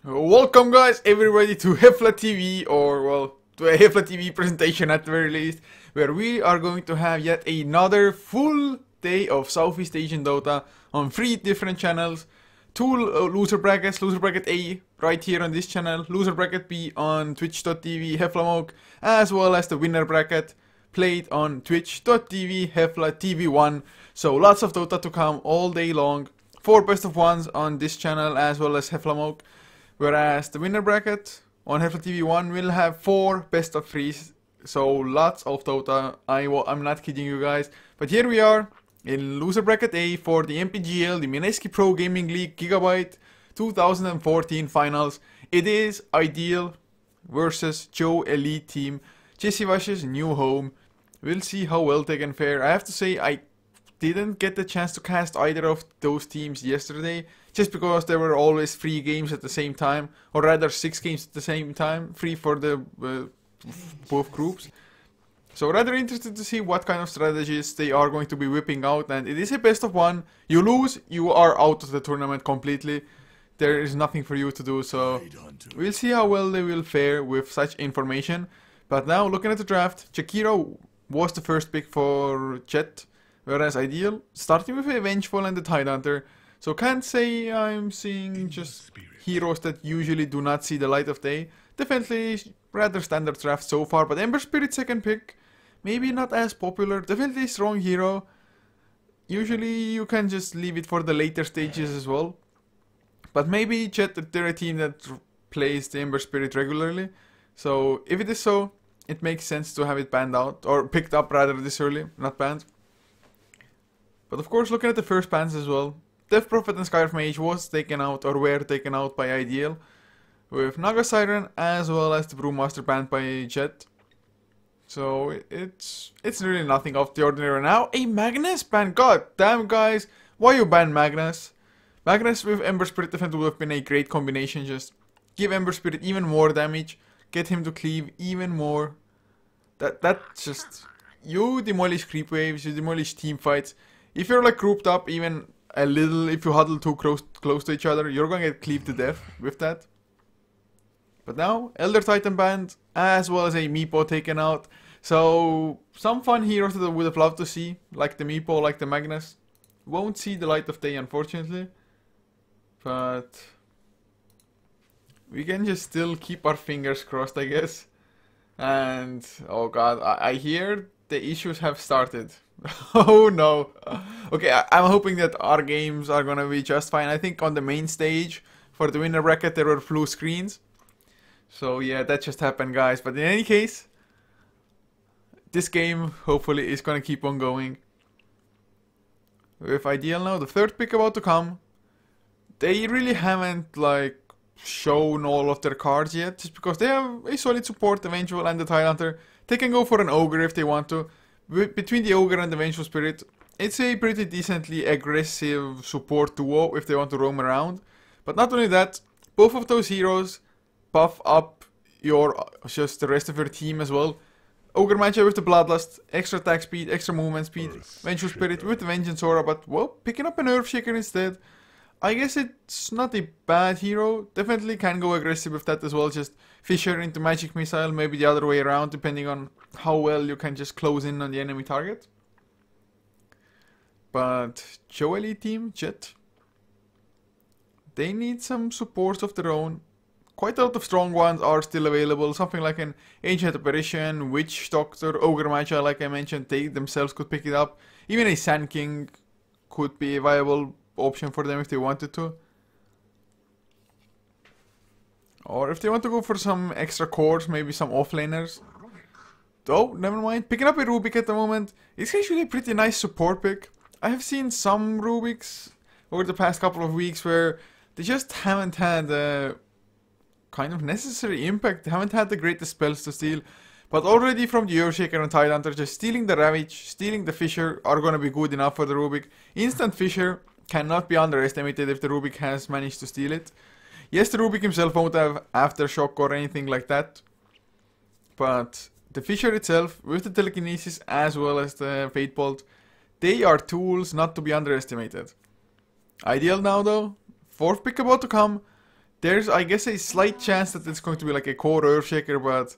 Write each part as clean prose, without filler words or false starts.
Welcome guys, everybody to HeflaTV, or well, to a HeflaTV presentation at the very least, where we are going to have yet another full day of Southeast Asian Dota on 3 different channels. 2 loser brackets, loser bracket A right here on this channel, loser bracket B on twitch.tv HeflaMoke, as well as the winner bracket played on twitch.tv HeflaTV1. So lots of Dota to come all day long. 4 best of ones on this channel as well as HeflaMoke. Whereas the winner bracket on HeflaTV1 will have 4 best of 3s. So lots of Dota. I'm not kidding you guys. But here we are in loser bracket A for the MPGL, the Mineski Pro Gaming League Gigabyte 2014 finals. It is iDeal versus J.E.T team. J.E.T's new home. We'll see how well they can fare. I have to say I didn't get the chance to cast either of those teams yesterday, just because there were always 3 games at the same time, or rather 6 games at the same time, 3 for the both groups. So rather interested to see what kind of strategies they are going to be whipping out, and it is a best of 1. You lose, you are out of the tournament completely. There is nothing for you to do, so we'll see how well they will fare with such information. But now, looking at the draft, Jakiro was the first pick for J.E.T, whereas iDeal, starting with a Vengeful and the Tidehunter. So can't say I'm seeing just heroes that usually do not see the light of day. Definitely rather standard draft so far, but Ember Spirit second pick, maybe not as popular, definitely strong hero. Usually you can just leave it for the later stages as well. But maybe J.E.T, they're a team that plays the Ember Spirit regularly. So if it is so, it makes sense to have it banned out, or picked up rather this early, not banned. But of course, looking at the first bans as well, Death Prophet and Scarf Mage was taken out, or were taken out by iDeal, with Naga Siren as well as the Brewmaster banned by J.E.T. So it's really nothing out of the ordinary. Now a Magnus ban. God damn guys, why you ban Magnus? Magnus with Ember Spirit Defense would have been a great combination. Just give Ember Spirit even more damage, get him to cleave even more. That's just, you demolish creep waves, you demolish team fights. If you're like grouped up even a little, if you huddle too close to each other, you're going to get cleaved to death with that. But now, Elder Titan banned, as well as a Meepo taken out. So, some fun heroes that I would have loved to see, like the Meepo, like the Magnus, won't see the light of day, unfortunately. But we can just still keep our fingers crossed, I guess. And, oh god, I hear the issues have started. Oh no. Okay, I'm hoping that our games are gonna be just fine. I think on the main stage for the winner bracket there were blue screens. So yeah, that just happened guys. But in any case, this game hopefully is gonna keep on going. With iDeal now, the third pick about to come. They really haven't like shown all of their cards yet, just because they have a solid support, the Vengeful and the Tidehunter. They can go for an Ogre if they want to. Between the Ogre and the Vengeful Spirit, it's a pretty decently aggressive support duo if they want to roam around. But not only that, both of those heroes buff up just the rest of your team as well. Ogre Magi with the Bloodlust, extra attack speed, extra movement speed. Vengeful Spirit with the Vengeance Aura, but well, picking up an Earthshaker instead. I guess it's not a bad hero. Definitely can go aggressive with that as well. Just Fisher into Magic Missile, maybe the other way around, depending on how well you can just close in on the enemy target. But J.E.T team, J.E.T, they need some supports of their own. Quite a lot of strong ones are still available. Something like an Ancient Apparition, Witch Doctor, Ogre Magi, like I mentioned, they themselves could pick it up. Even a Sand King could be a viable option for them if they wanted to. Or if they want to go for some extra cores, maybe some offlaners. Oh, never mind. Picking up a Rubik at the moment. It's actually a pretty nice support pick. I have seen some Rubiks over the past couple of weeks where they just haven't had the kind of necessary impact. They haven't had the greatest spells to steal. But already from the Earthshaker and Tidehunter, just stealing the Ravage, stealing the Fisher are gonna be good enough for the Rubik. Instant Fisher cannot be underestimated if the Rubik has managed to steal it. Yes, the Rubik himself won't have Aftershock or anything like that. But the Fisher itself, with the Telekinesis as well as the Fate Bolt, they are tools not to be underestimated. iDeal now though, fourth pick about to come. There's, I guess, a slight chance that it's going to be like a core Earthshaker, but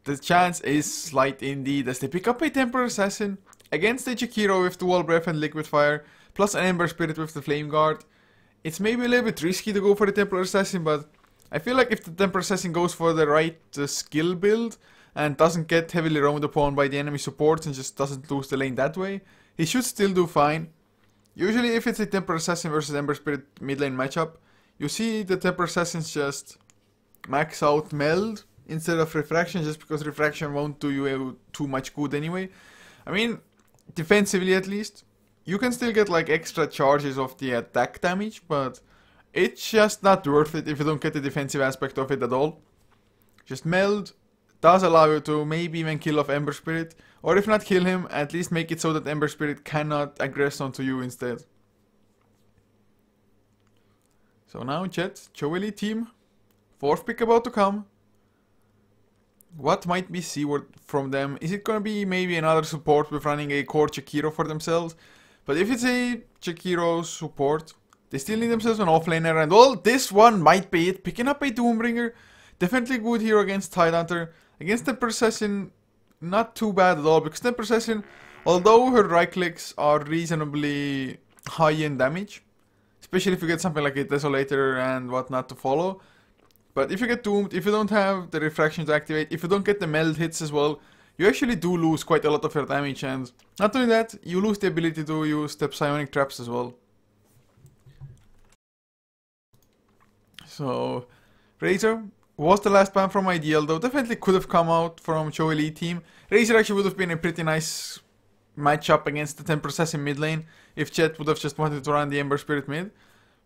the chance is slight indeed, as they pick up a Temper Assassin against a Jakiro with Dual Breath and Liquid Fire, plus an Ember Spirit with the Flame Guard. It's maybe a little bit risky to go for the Temper Assassin, but I feel like if the Temper Assassin goes for the right skill build and doesn't get heavily roamed upon by the enemy supports and just doesn't lose the lane that way, he should still do fine. Usually if it's a Temper Assassin versus Ember Spirit mid lane matchup, you see the Temper Assassins just max out Meld instead of Refraction, just because Refraction won't do you too much good anyway. I mean, defensively at least, you can still get like extra charges of the attack damage, but it's just not worth it if you don't get the defensive aspect of it at all. Just Meld does allow you to maybe even kill off Ember Spirit, or if not kill him, at least make it so that Ember Spirit cannot aggress onto you instead. So now J.E.T, J.E.T team, 4th pick about to come. What might we see from them? Is it gonna be maybe another support with running a core Jakiro for themselves? But if it's a Jakiro support, they still need themselves an offlaner, and well, this one might be it. Picking up a Doombringer, definitely a good hero against Tidehunter. Against Temper Assassin, not too bad at all, because Temper Assassin, although her right clicks are reasonably high in damage, especially if you get something like a Desolator and whatnot to follow. But if you get doomed, if you don't have the Refraction to activate, if you don't get the Meld hits as well, you actually do lose quite a lot of your damage, and not only that, you lose the ability to use the Psionic Traps as well. So, Razor was the last ban from iDeal, though definitely could have come out from J.E.T team. Razor actually would have been a pretty nice matchup against the Temper Assassin mid lane if J.E.T would have just wanted to run the Ember Spirit mid.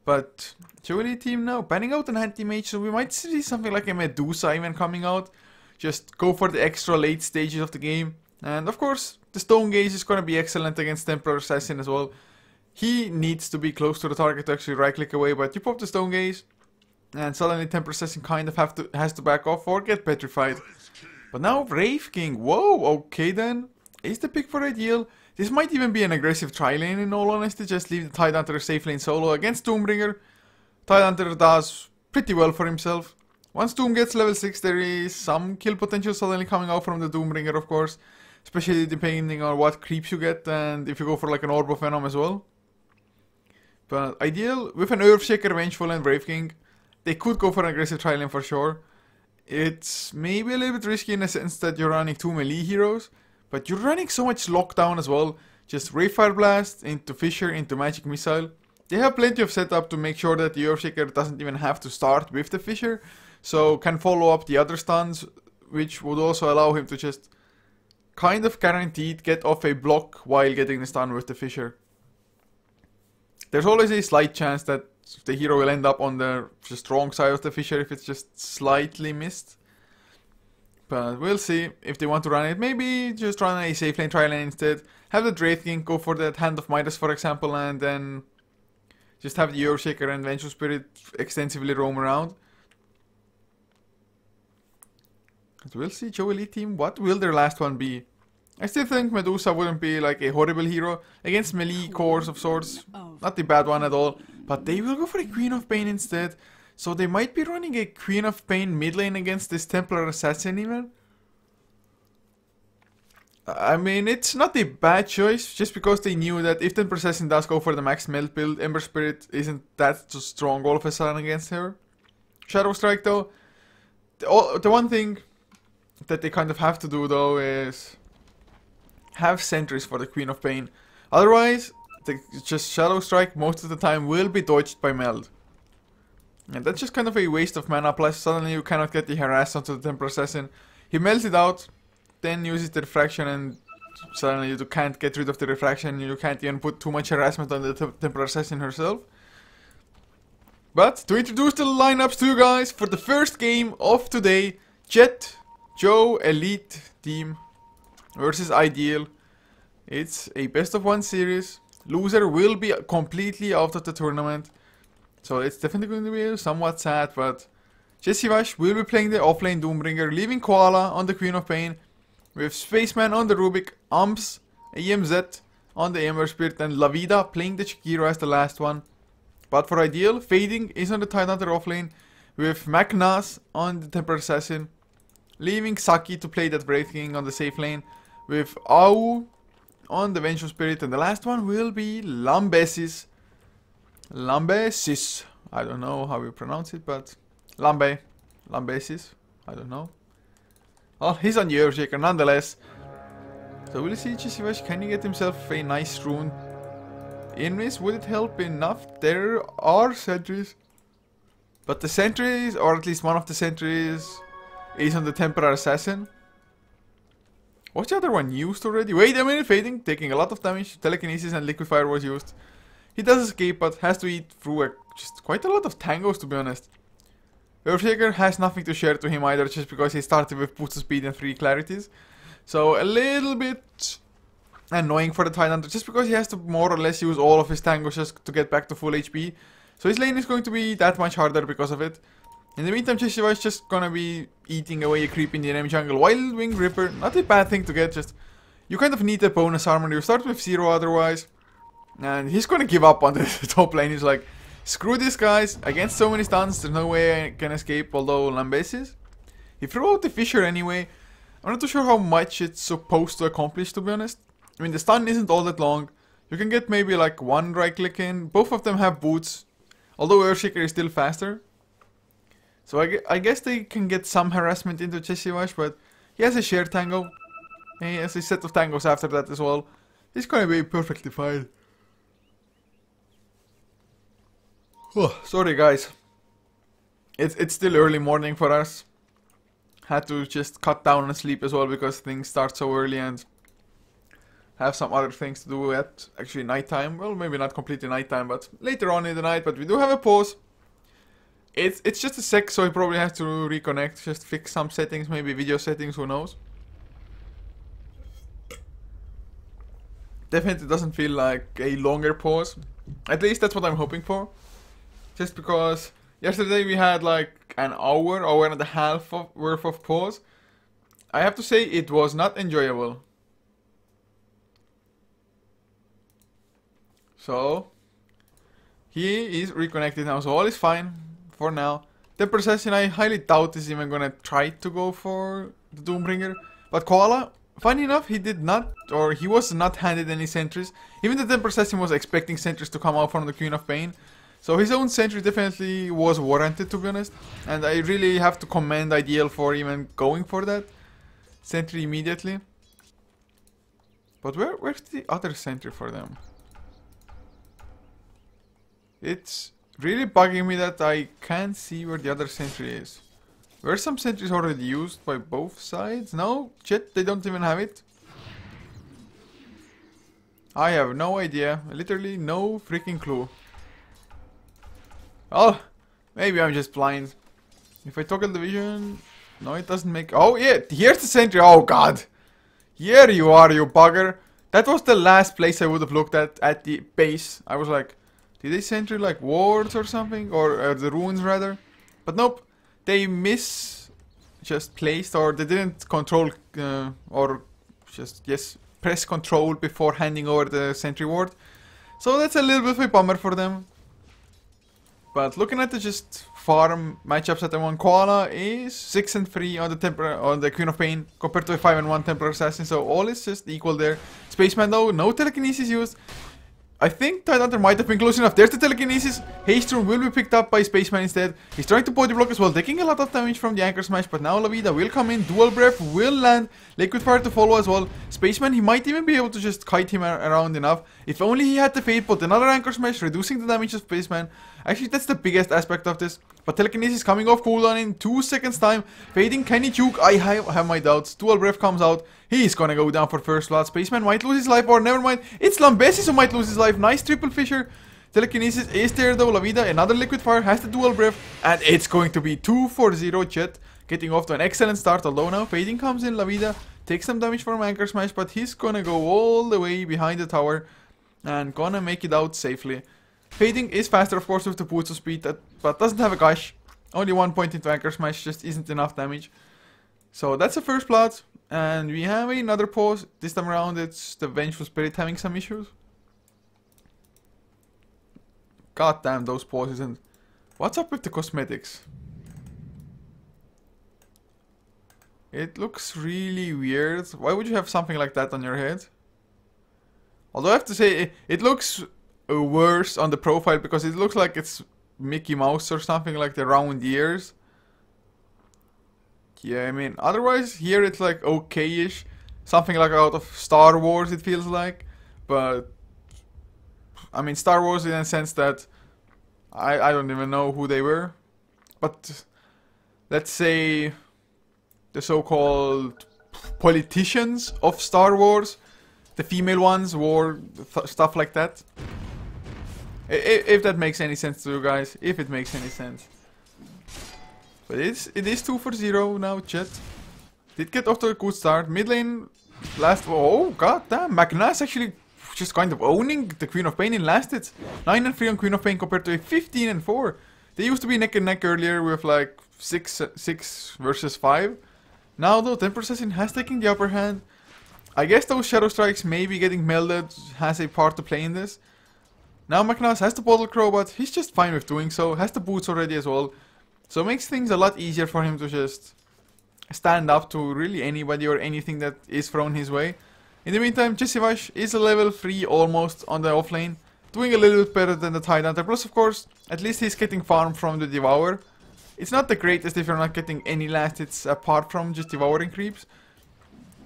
But J.E.T team now banning out an anti-mage, so we might see something like a Medusa even coming out. Just go for the extra late stages of the game. And of course, the Stone Gaze is going to be excellent against Temper Assassin as well. He needs to be close to the target to actually right click away, but you pop the Stone Gaze, and suddenly Temper Assassin kind of has to back off or get petrified. But now Wraith King, whoa, okay then. Is the pick for iDeal. This might even be an aggressive tri lane in all honesty, just leave the Tidehunter safe lane solo against Doombringer. Tidehunter does pretty well for himself. Once Doom gets level 6, there is some kill potential suddenly coming out from the Doombringer, of course. Especially depending on what creeps you get and if you go for like an Orb of Venom as well. But iDeal, with an Earthshaker, Vengeful and Wraith King, they could go for an aggressive tri lane for sure. It's maybe a little bit risky in the sense that you're running 2 melee heroes, but you're running so much lockdown as well. Just Ray Fire Blast into Fissure into Magic Missile. They have plenty of setup to make sure that the Earthshaker doesn't even have to start with the Fissure, so can follow up the other stuns, which would also allow him to just kind of guaranteed get off a block while getting the stun with the Fissure. There's always a slight chance that the hero will end up on the strong side of the Fissure if it's just slightly missed. But we'll see if they want to run it. Maybe just run a safe lane tri lane instead. Have the Wraith King go for that Hand of Midas, for example, and then just have the Earthshaker and Vengeful Spirit extensively roam around. But we'll see, J.E.T team, what will their last one be? I still think Medusa wouldn't be like a horrible hero against melee cores of sorts. Not the bad one at all. But they will go for a Queen of Pain instead. So they might be running a Queen of Pain mid lane against this Templar Assassin even. I mean, it's not a bad choice, just because they knew that if Templar Assassin does go for the max melt build, Ember Spirit isn't that too strong all of a sudden against her. Shadow Strike though, the one thing that they kind of have to do though is have sentries for the Queen of Pain. Otherwise, just Shadow Strike most of the time will be dodged by Meld. And that's just kind of a waste of mana, plus suddenly you cannot get the harass onto the Templar Assassin. He melts it out, then uses the refraction, and suddenly you can't get rid of the refraction, you can't even put too much harassment on the Templar Assassin herself. But to introduce the lineups to you guys for the first game of today, J.E.T, J.E.T team versus iDeal. It's a best of 1 series. Loser will be completely out of the tournament. So it's definitely going to be somewhat sad, but Jessivash will be playing the offlane Doombringer, leaving Koala on the Queen of Pain, with Spaceman on the Rubik, Amps, EMZ on the Ember Spirit, and Lavida playing the Chikiro as the last one. But for iDeal, Fading is on the Tidehunter offlane, with Magnas on the Temper Assassin, leaving Saki to play that Breaking on the safe lane, with Au on the Vengeful Spirit, and the last one will be Lambesis. Lambesis. I don't know how you pronounce it, but Lambesis. I don't know. Well, he's on the Earthshaker nonetheless. So we'll see Chisivash, can he get himself a nice rune in this? Would it help enough? There are sentries. But the sentries, or at least one of the sentries, is on the Temporary Assassin. What's the other one used already? Wait a minute, Fading, taking a lot of damage. Telekinesis and Liquid Fire was used. He does escape, but has to eat through just quite a lot of tangos, to be honest. Earthshaker has nothing to share to him either, just because he started with boost of speed and 3 clarities. So a little bit annoying for the Tidehunter, just because he has to more or less use all of his tangos just to get back to full HP. So his lane is going to be that much harder because of it. In the meantime, Chishiva is just gonna be eating away a creep in the enemy jungle. Wild Wing Ripper, not a bad thing to get, just you kind of need a bonus armor. You start with 0 otherwise. And he's gonna give up on the top lane. He's like, screw this, guys, against so many stuns, there's no way I can escape, although Lambesis. He threw out the Fissure anyway. I'm not too sure how much it's supposed to accomplish, to be honest. I mean, the stun isn't all that long. You can get maybe like 1 right click in. Both of them have boots, although Earthshaker is still faster. So I guess they can get some harassment into Chesivash, but he has a shared tango. He has a set of tangos after that as well. He's gonna be perfectly fine. Oh, sorry guys. It's still early morning for us. Had to just cut down on sleep as well because things start so early and have some other things to do at actually nighttime. Well, maybe not completely nighttime, but later on in the night. But we do have a pause. It's just a sec, so he probably has to reconnect, just fix some settings, maybe video settings, who knows. Definitely doesn't feel like a longer pause. At least that's what I'm hoping for. Just because yesterday we had like an hour and a half worth of pause. I have to say it was not enjoyable. So he is reconnected now, so all is fine for now. Temper Assassin, I highly doubt is even gonna try to go for the Doombringer. But Koala, funny enough, he did not, or he was not handed any sentries. Even the Temper Assassin was expecting sentries to come out from the Queen of Pain. So his own sentry definitely was warranted, to be honest. And I really have to commend iDeal for even going for that sentry immediately. But where's the other sentry for them? It's really bugging me that I can't see where the other sentry is. Were some sentries already used by both sides? No? J.E.T, they don't even have it? I have no idea. Literally no freaking clue. Oh, maybe I'm just blind. If I toggle the vision... No, it doesn't make... Oh, yeah, here's the sentry. Oh, God. Here you are, you bugger. That was the last place I would have looked at the base. I was like, did they sentry like wards or something? Or the runes, rather? But nope. They just placed, or they didn't control, or just, yes, press control before handing over the sentry ward. So that's a little bit of a bummer for them. But looking at the just farm matchups that I won, Koala is 6-3 on the Queen of Pain compared to a 5-1 Templar Assassin, so all is just equal there. Spaceman though, no telekinesis used. I think Tidehunter might have been close enough. There's the telekinesis. Haste Rune will be picked up by Spaceman instead. He's trying to body block as well, taking a lot of damage from the Anchor Smash, but now La Vida will come in. Dual Breath will land. Liquid Fire to follow as well. Spaceman, he might even be able to just kite him around enough. If only he had the Fate Pot, another Anchor Smash, reducing the damage of Spaceman. Actually, that's the biggest aspect of this. But telekinesis coming off cooldown in 2 seconds time. Fading, can he juke? I have my doubts. Dual Breath comes out. He's gonna go down for first blood. Spaceman might lose his life, or never mind. It's Lambesis who might lose his life. Nice triple fissure. Telekinesis is there though. La Vida, another Liquid Fire, has the Dual Breath. And it's going to be 2-4-0 J.E.T. Getting off to an excellent start. Although now Fading comes in. La Vida takes some damage from Anchor Smash, but he's gonna go all the way behind the tower. And gonna make it out safely. Fading is faster, of course, with the boots of speed, but doesn't have a gush. Only 1 point into Anchor Smash, just isn't enough damage. So that's the first blood, and we have another pause. This time around, it's the Vengeful Spirit having some issues. God damn those pauses, and what's up with the cosmetics? It looks really weird. Why would you have something like that on your head? Although I have to say, it looks worse on the profile because it looks like it's Mickey Mouse or something, like the round ears. Yeah, I mean, otherwise here it's like okay-ish. Something like out of Star Wars it feels like. But, I mean, Star Wars in a sense that I don't even know who they were. But, let's say the so-called politicians of Star Wars. The female ones wore stuff like that. If that makes any sense to you guys. If it makes any sense. But it is 2 for 0 now, chat. Did get off to a good start. Mid lane last... Oh, god damn. Magna's actually just kind of owning the Queen of Pain in last hits. 9 and 3 on Queen of Pain compared to a 15 and 4. They used to be neck and neck earlier with like 6 versus 5. Now though, Temper Assassin has taken the upper hand. I guess those Shadow Strikes maybe getting melded has a part to play in this. Now Magnas has the Bottle Crow, but he's just fine with doing so. Has the boots already as well. So it makes things a lot easier for him to just stand up to really anybody or anything that is thrown his way. In the meantime, J.E.T is a level 3 almost on the offlane. Doing a little bit better than the Tidehunter. Plus of course, at least he's getting farm from the Devour. It's not the greatest if you're not getting any last hits apart from just devouring creeps.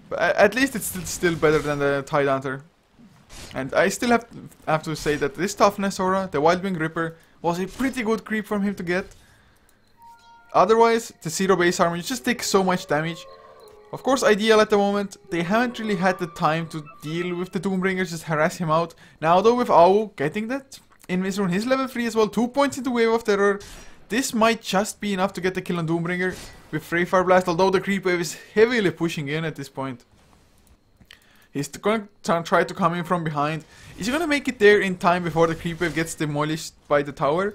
But at least it's still better than the Tidehunter. And I still have to say that this toughness aura, the Wildwing Ripper, was a pretty good creep from him to get. Otherwise, the 0 base armor, you just take so much damage. Of course, iDeal at the moment, they haven't really had the time to deal with the Doombringers, just harass him out. Now though, with AO getting that Invis rune, he's level 3 as well, 2 points into Wave of Terror. This might just be enough to get the kill on Doombringer with Freyfire Blast, although the creep wave is heavily pushing in at this point. He's going to try to come in from behind. Is he going to make it there in time before the creep wave gets demolished by the tower?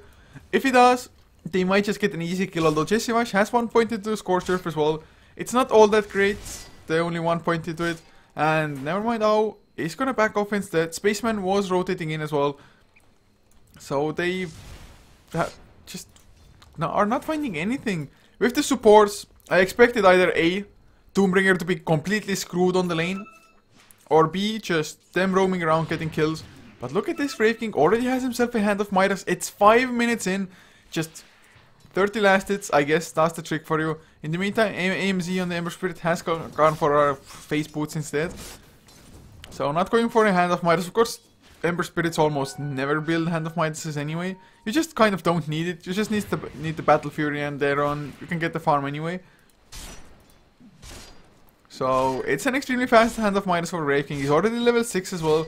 If he does, they might just get an easy kill, although J.E.T has 1 point into Scorch Earth as well. It's not all that great, they only 1 point into it. And never mind, oh, he's going to back off instead. Spaceman was rotating in as well. So they just are not finding anything. With the supports, I expected either A, Doombringer to be completely screwed on the lane, or B, just them roaming around getting kills. But look at this, Wraith King already has himself a Hand of Midas. It's 5 minutes in, just 30 last hits, I guess that's the trick for you. In the meantime, AMZ on the Ember Spirit has gone for our face boots instead. So not going for a Hand of Midas, of course. Ember Spirits almost never build Hand of Midas anyway. You just kind of don't need it. You just need the Battle Fury, and thereon you can get the farm anyway. So it's an extremely fast Hand of Midas for Wraith King. He's already level 6 as well.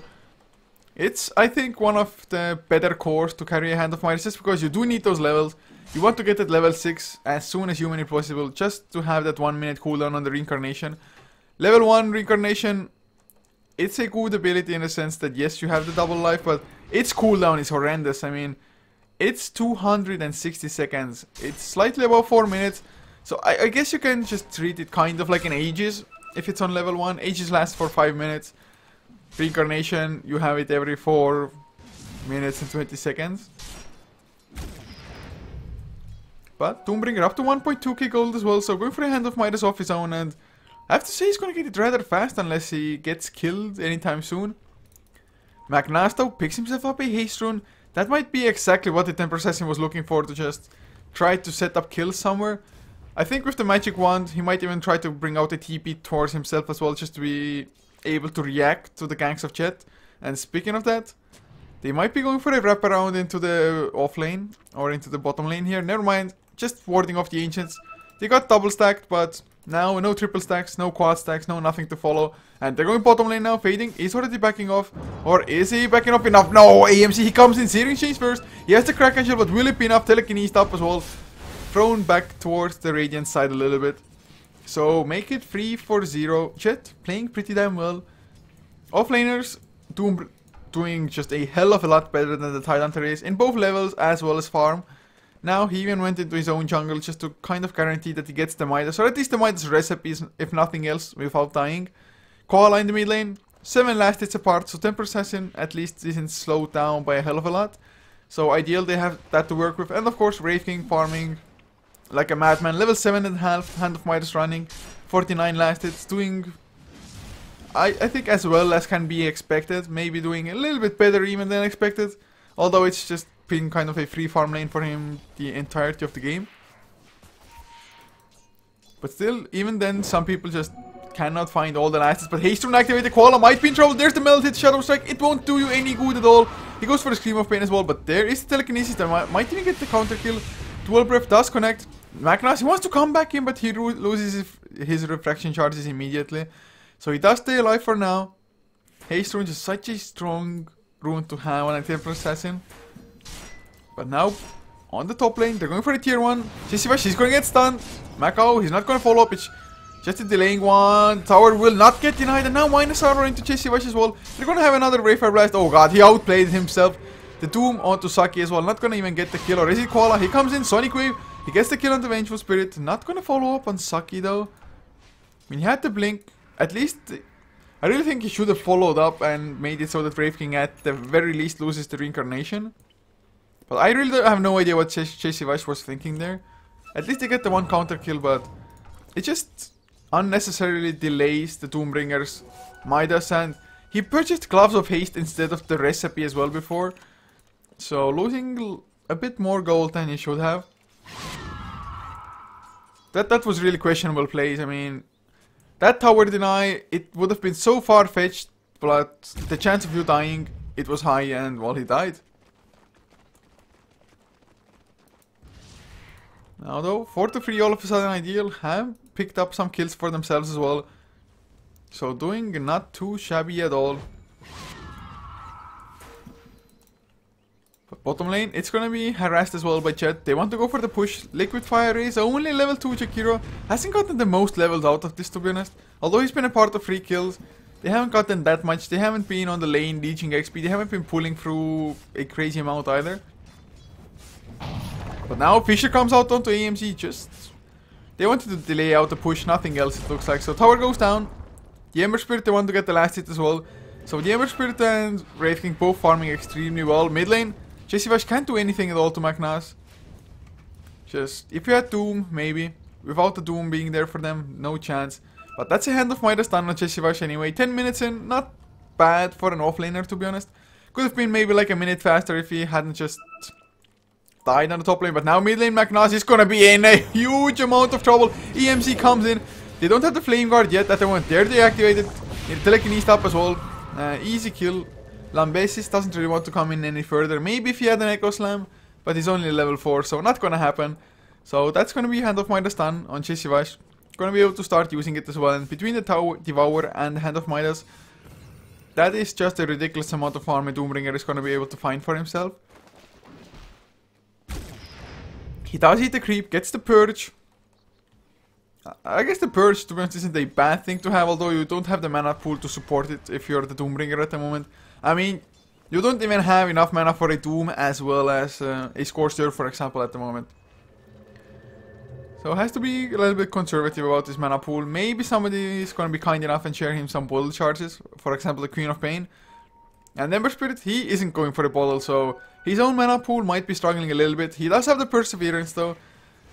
It's, I think, one of the better cores to carry a Hand of Midas, just because you do need those levels. You want to get at level 6 as soon as humanly possible, just to have that 1 minute cooldown on the Reincarnation. Level 1 Reincarnation, it's a good ability in the sense that yes, you have the double life, but its cooldown is horrendous. I mean, it's 260 seconds. It's slightly above 4 minutes. So I guess you can just treat it kind of like an Aegis if it's on level 1. Aegis lasts for 5 minutes. Reincarnation, you have it every 4 minutes and 20 seconds. But Doombringer up to 1.2k gold as well, so going for a Hand of Midas off his own, and I have to say he's gonna get it rather fast unless he gets killed anytime soon. Magnasto picks himself up a haste rune. That might be exactly what the Temper Assassin was looking for, to just try to set up kills somewhere. I think with the magic wand, he might even try to bring out a TP towards himself as well, just to be able to react to the ganks of J.E.T. And speaking of that, they might be going for a wraparound into the off lane, or into the bottom lane here. Never mind, just warding off the Ancients. They got double stacked, but now no triple stacks, no quad stacks, no nothing to follow. And they're going bottom lane now, fading. He's already backing off. Or is he backing up enough? No, AMC, he comes in, Searing Chains first. He has the Kraken Shell, but will it be enough? Telekinesis up as well. Thrown back towards the Radiant side a little bit. So make it 3 for 0. J.E.T playing pretty damn well. Offlaners doing just a hell of a lot better than the Tidehunter is in both levels as well as farm. Now he even went into his own jungle just to kind of guarantee that he gets the Midas, or at least the Midas recipes, if nothing else, without dying. Koala in the mid lane, 7 last hits apart, so Temper Assassin at least isn't slowed down by a hell of a lot. So iDeal, they have that to work with, and of course Wraith King farming like a madman, level 7.5, Hand of Midas running, 49 last hits, doing I think as well as can be expected, maybe doing a little bit better even than expected, although it's just been kind of a free farm lane for him the entirety of the game. But still, even then, some people just cannot find all the last hits. But Haste activate the Koala might be in trouble. There's the melt hit, Shadow Strike. It won't do you any good at all. He goes for the Scream of Pain as well, but there is the Telekinesis that might even get the counter kill. Dual Breath does connect. Magnas, he wants to come back in, but he loses his refraction charges immediately. So he does stay alive for now. Haste Rune is such a strong rune to have on a Temper Assassin. But now, on the top lane, they're going for the tier 1. Jessivash, he's going to get stunned. Macau, he's not going to follow up. It's just a delaying one. Tower will not get denied. And now minus armor into Jessivash as well. They're going to have another Wayfire Blast. Oh god, he outplayed himself. The Doom onto Saki as well. Not going to even get the kill. Or is it Koala? He comes in, Sonic Wave. He gets the kill on the Vengeful Spirit. Not going to follow up on Saki though. I mean, he had the blink. At least, I really think he should have followed up and made it so that Wraith King at the very least loses the reincarnation. But I really have no idea what Jessivash was thinking there. At least they get the one counter kill, but it just unnecessarily delays the Doombringer's Midas, and he purchased Gloves of Haste instead of the recipe as well before. So losing a bit more gold than he should have. That was really questionable plays. I mean, that tower deny, it would have been so far-fetched, but the chance of you dying, it was high, and well, he died. Now though, 4-3 all of a sudden iDeal have picked up some kills for themselves as well. So doing not too shabby at all. But bottom lane, it's gonna be harassed as well by J.E.T. They want to go for the push. Liquid Fire is only level 2 Jakiro. Hasn't gotten the most levels out of this, to be honest. Although he's been a part of free kills, they haven't gotten that much. They haven't been on the lane leeching XP. They haven't been pulling through a crazy amount either. But now Fisher comes out onto AMC, just... They wanted to delay out the push, nothing else it looks like. So tower goes down. The Ember Spirit, they want to get the last hit as well. So the Ember Spirit and Wraith King both farming extremely well. Mid lane, Jessivash can't do anything at all to Magnas. Just, if you had Doom, maybe. Without the Doom being there for them, no chance. But that's a Hand of Midas done on Jessivash anyway. 10 minutes in, not bad for an offlaner, to be honest. Could have been maybe like a minute faster if he hadn't just... died on the top lane, but now mid lane Magnas is gonna be in a huge amount of trouble. EMC comes in. They don't have the Flame Guard yet at the moment. They're deactivated. The Telekinesis up as well. Easy kill. Lambesis doesn't really want to come in any further. Maybe if he had an Echo Slam, but he's only level 4, so not gonna happen. So that's gonna be Hand of Midas done on Jessivash. Gonna be able to start using it as well. And between the Devour and Hand of Midas, that is just a ridiculous amount of farm a Doombringer is gonna be able to find for himself. He does eat the creep, gets the purge. I guess the purge, to be honest, isn't a bad thing to have, although you don't have the mana pool to support it if you're the Doombringer at the moment. I mean, you don't even have enough mana for a Doom as well as a Scorcher, for example, at the moment. So has to be a little bit conservative about this mana pool. Maybe somebody is going to be kind enough and share him some bottle charges, for example, the Queen of Pain. And Ember Spirit, he isn't going for a bottle, so his own mana pool might be struggling a little bit. He does have the Perseverance though,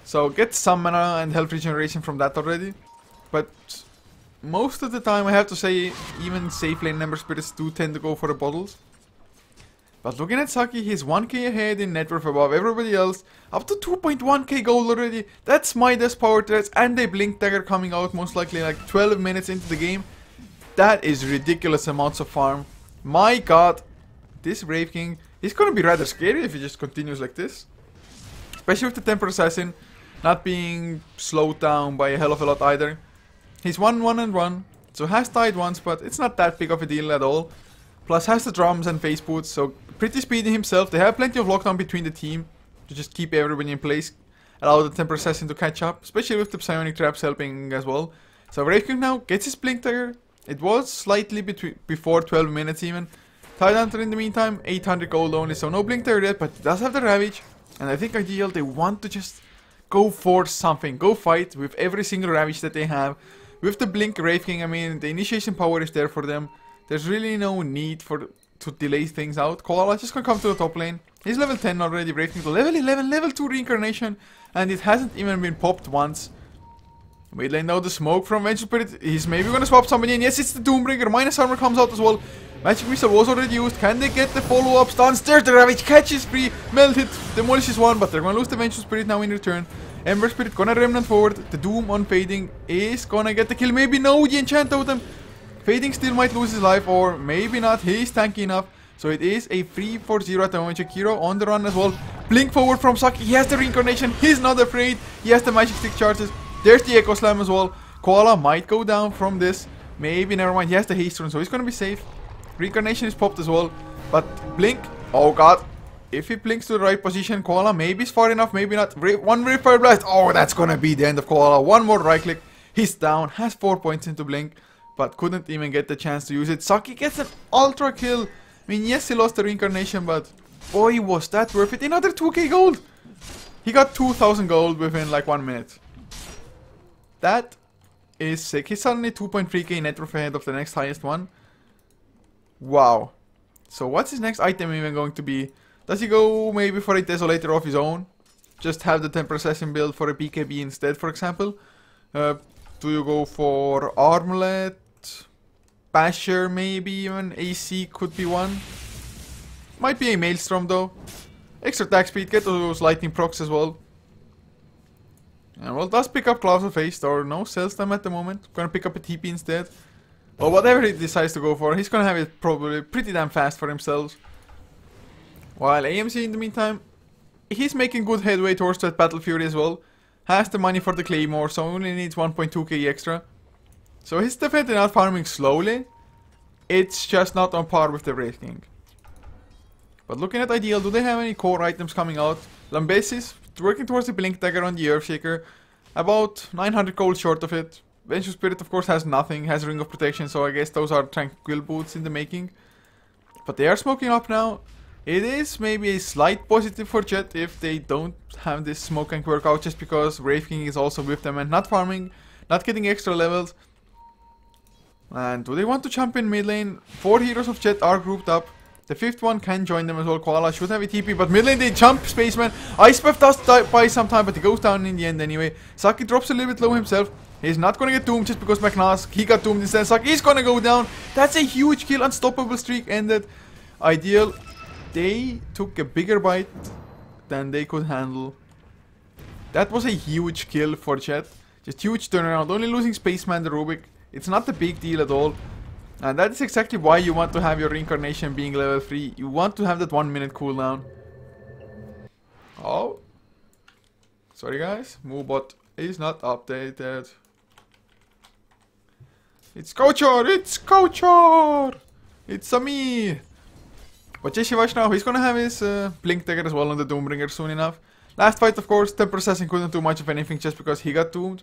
so get some mana and health regeneration from that already. But most of the time, I have to say, even safe lane Ember Spirits do tend to go for the bottles. But looking at Saki, he's 1k ahead in net worth above everybody else. Up to 2.1k gold already. That's Midas power threats and a Blink Dagger coming out most likely like 12 minutes into the game. That is ridiculous amounts of farm. My god, this Wraith King is gonna be rather scary if he just continues like this. Especially with the Temper Assassin not being slowed down by a hell of a lot either. He's 1-1-1, so has died once, but it's not that big of a deal at all. Plus has the drums and face boots, so pretty speedy himself. They have plenty of lockdown between the team to just keep everybody in place. Allow the Temper Assassin to catch up, especially with the Psionic Traps helping as well. So Wraith King now gets his Blink Dagger. It was slightly before 12 minutes even. Tidehunter in the meantime, 800 gold only, so no Blink Dagger yet, but he does have the Ravage. And I think iDeal, they want to just go for something. Go fight with every single Ravage that they have. With the Blink Wraith King, I mean, the initiation power is there for them. There's really no need to delay things out. Koala just gonna come to the top lane. He's level 10 already, Wraith King to level 11, level 2 reincarnation. And it hasn't even been popped once. Mid lane now, the smoke from Venture Spirit. He's maybe gonna swap somebody in. Yes, it's the Doombringer. Minus armor comes out as well. Magic Missile was already used. Can they get the follow-up stuns? There's the Ravage. Catches free. Melt hit. Demolishes one, but they're gonna lose the Venture Spirit now in return. Ember Spirit gonna Remnant forward. The Doom on Fading is gonna get the kill. Maybe no, the Enchant Totem. Fading still might lose his life, or maybe not. He's tanky enough. So it is a 3-4-0 at the moment. Shakiro on the run as well. Blink forward from Saki. He has the Reincarnation. He's not afraid. He has the Magic Stick charges. There's the Echo Slam as well. Koala might go down from this. Maybe, never mind. He has the Haste Rune, so he's gonna be safe. Reincarnation is popped as well. But Blink. Oh god. If he blinks to the right position, Koala maybe is far enough, maybe not. One Brave Fire Blast. Oh, that's gonna be the end of Koala. One more right click. He's down. Has 4 points into Blink. But couldn't even get the chance to use it. Saki gets an ultra kill. I mean, yes, he lost the Reincarnation, but boy, was that worth it. Another 2k gold. He got 2000 gold within like 1 minute. That is sick. He's suddenly 2.3k net worth ahead of the next highest one. Wow. So what's his next item even going to be? Does he go maybe for a Desolator of his own? Just have the Temper Assassin build for a BKB instead, for example? Do you go for Armlet? Basher, maybe even AC could be one. Might be a Maelstrom though. Extra attack speed, get those lightning procs as well. And well, does pick up Clouds of Haste, or no, sells them at the moment. Gonna pick up a TP instead. Or whatever he decides to go for, he's gonna have it probably pretty damn fast for himself. While AMC in the meantime, he's making good headway towards that Battle Fury as well. Has the money for the Claymore, so only needs 1.2k extra. So he's definitely not farming slowly. It's just not on par with the Wraith King. But looking at iDeal, do they have any core items coming out? Lambesis, working towards the Blink Dagger on the Earthshaker. About 900 gold short of it. Venture Spirit of course has nothing, has Ring of Protection, so I guess those are Tranquil Boots in the making. But they are smoking up now. It is maybe a slight positive for J.E.T if they don't have this smoke and work out, just because Wraith King is also with them and not farming, not getting extra levels. And do they want to jump in mid lane? 4 heroes of J.E.T are grouped up. The 5th one can join them as well. Koala should have a TP, but mid lane they jump Spaceman. Ice Buff does buy some time, but he goes down in the end anyway. Saki drops a little bit low himself. He's not gonna get doomed just because McNask, he got doomed instead. Saki is gonna go down. That's a huge kill. Unstoppable streak ended. iDeal, they took a bigger bite than they could handle. That was a huge kill for J.E.T. Just huge turnaround. Only losing Spaceman the Rubik. It's not a big deal at all. And that is exactly why you want to have your Reincarnation being level 3. You want to have that 1 minute cooldown. Oh. Sorry guys. Moobot is not updated. It's Kochor! It's Kochor! It's me! But Jeshivash now, he's gonna have his Blink Dagger as well on the Doombringer soon enough. Last fight of course, Temper Assassin couldn't do much of anything just because he got doomed.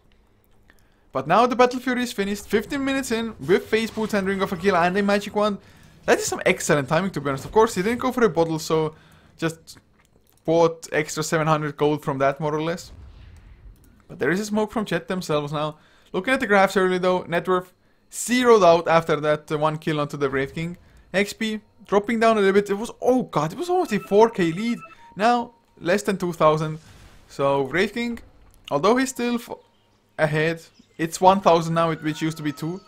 But now the Battle Fury is finished, 15 minutes in, with Phase Boots and Ring of Aquila and a Magic Wand. That is some excellent timing to be honest. Of course, he didn't go for a bottle, so just bought extra 700 gold from that more or less. But there is a smoke from J.E.T themselves now. Looking at the graphs early though, net worth zeroed out after that 1 kill onto the Wraith King. XP dropping down a little bit. It was, oh god, it was almost a 4k lead. Now, less than 2000. So, Wraith King, although he's still ahead, it's 1000 now, which used to be 2.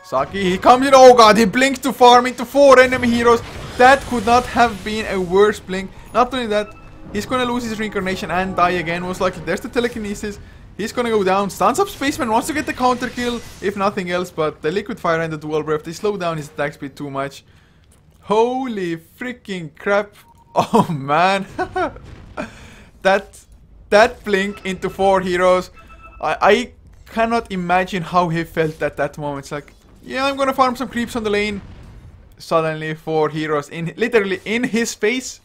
Saki, he comes in. Oh god, he blinks to farm into 4 enemy heroes. That could not have been a worse blink. Not only that, he's gonna lose his Reincarnation and die again, most likely. There's the Telekinesis. He's gonna go down. Stuns up Spaceman, wants to get the counter kill, if nothing else. But the Liquid Fire and the Dual Breath, they slow down his attack speed too much. Holy freaking crap. Oh man. that blink into 4 heroes. I cannot imagine how he felt at that moment. It's like, yeah, I'm gonna farm some creeps on the lane. Suddenly 4 heroes literally in his face.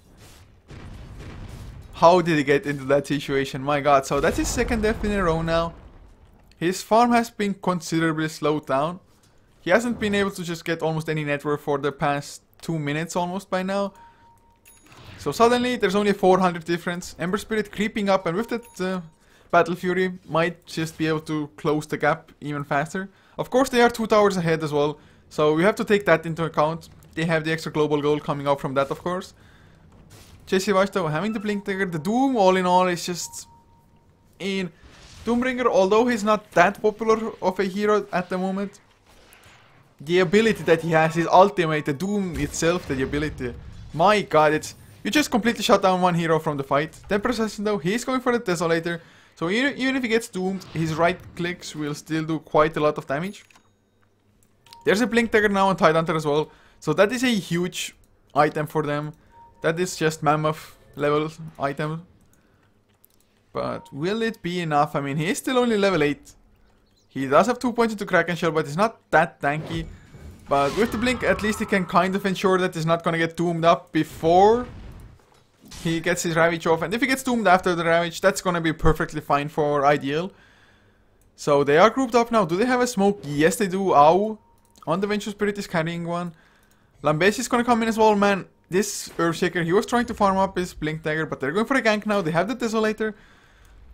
How did he get into that situation? My god. So that's his 2nd death in a row now. His farm has been considerably slowed down. He hasn't been able to just get almost any net worth for the past 2 minutes almost by now. So suddenly there's only a 400 difference. Ember Spirit creeping up, and with that Battle Fury might just be able to close the gap even faster. Of course they are 2 towers ahead as well, so we have to take that into account. They have the extra global goal coming out from that of course. Jeshivash though having the Blink Dagger, the Doom all in all is just in Doombringer, although he's not that popular of a hero at the moment, the ability that he has, his ultimate, the Doom itself, the ability, my god, it's... You just completely shut down one hero from the fight. 10% though, he's going for the Desolator. So even if he gets doomed, his right clicks will still do quite a lot of damage. There's a Blink Dagger now on Tidehunter as well. So that is a huge item for them. That is just mammoth level item. But will it be enough? I mean, he is still only level 8. He does have 2 points into Kraken Shell, but it's not that tanky. But with the Blink, at least he can kind of ensure that he's not gonna get doomed up before he gets his Ravage off. And if he gets doomed after the Ravage, that's gonna be perfectly fine for iDeal. So they are grouped up now. Do they have a smoke? Yes, they do. Ow. On the Vengeful Spirit is carrying one. Lambesi is gonna come in as well, man. This Earthshaker, he was trying to farm up his Blink Dagger, but they're going for a gank now. They have the Desolator.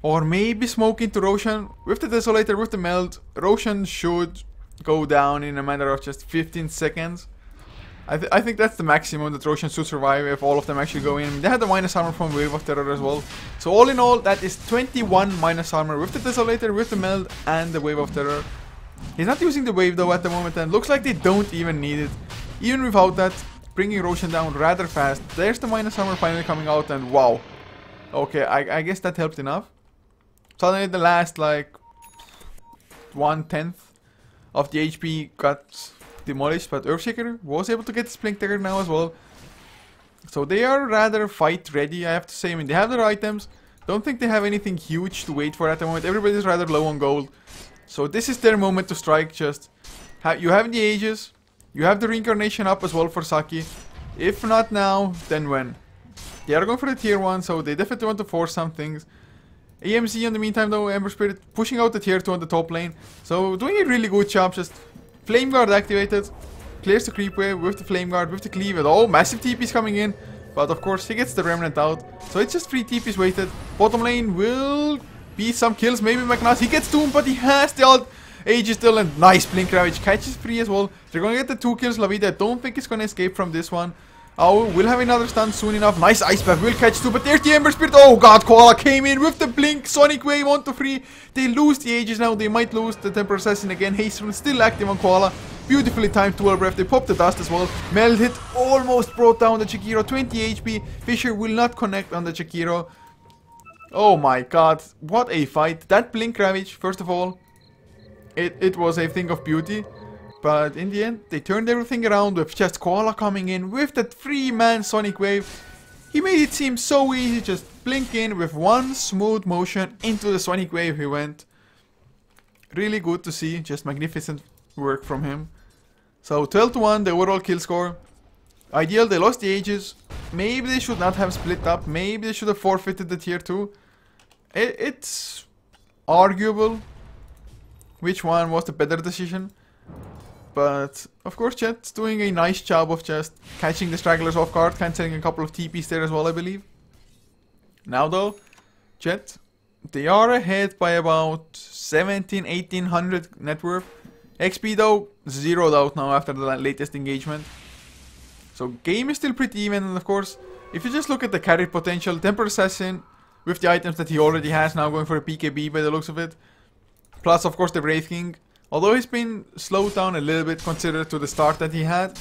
Or maybe smoke into Roshan. With the Desolator, with the Meld, Roshan should go down in a matter of just 15 seconds. I think that's the maximum that Roshan should survive if all of them actually go in. They had the minus armor from Wave of Terror as well. So all in all, that is 21 minus armor with the Desolator, with the Meld, and the Wave of Terror. He's not using the Wave though at the moment, and looks like they don't even need it. Even without that, bringing Roshan down rather fast. There's the minus armor finally coming out, and wow. Okay, I guess that helped enough. Suddenly the last like 1/10 of the HP got demolished, but Earthshaker was able to get his Blink Dagger now as well. So they are rather fight ready, I have to say. I mean, they have their items. Don't think they have anything huge to wait for at the moment. Everybody's rather low on gold. So this is their moment to strike. Just you have the Aegis, you have the Reincarnation up as well for Saki. If not now, then when? They are going for the tier 1, so they definitely want to force some things. AMZ in the meantime though, Ember Spirit pushing out the tier 2 on the top lane. So doing a really good job, just Flame Guard activated. Clears the creep wave with the Flame Guard, with the cleave. And oh, massive TPs coming in. But of course he gets the Remnant out. So it's just 3 TPs waited. Bottom lane will be some kills. Maybe Magnus, he gets doomed, but he has the ult. Aegis still, and nice Blink Ravage. Catches 3 as well. They're gonna get the 2 kills. Lavida, I don't think he's gonna escape from this one. Oh, we'll have another stun soon enough. Nice Ice Path, will catch 2, but there's the Ember Spirit. Oh god, Koala came in with the Blink. Sonic Wave onto 3. They lose the Aegis now. They might lose the Temper Assassin again. Hasten still active on Koala. Beautifully timed Dual Breath. They pop the dust as well. Meld hit almost brought down the Jakiro. 20 HP. Fisher will not connect on the Jakiro. Oh my god, what a fight. That Blink Ravage, first of all, it was a thing of beauty. But in the end, they turned everything around with just Koala coming in with that 3-man Sonic Wave. He made it seem so easy, just blink in with one smooth motion into the Sonic Wave he went. Really good to see, just magnificent work from him. So 12-1, the overall kill score. iDeal, they lost the Aegis. Maybe they should not have split up, maybe they should have forfeited the tier 2. It's arguable which one was the better decision. But, of course, J.E.T's doing a nice job of just catching the stragglers off guard, cancelling a couple of TPs there as well, I believe. Now, though, J.E.T, they are ahead by about 1800 net worth. XP, though, zeroed out now after the latest engagement. So, game is still pretty even, and of course, if you just look at the carry potential, Temper Assassin, with the items that he already has now, going for a PKB by the looks of it. Plus, of course, the Wraith King. Although he's been slowed down a little bit considered to the start that he had,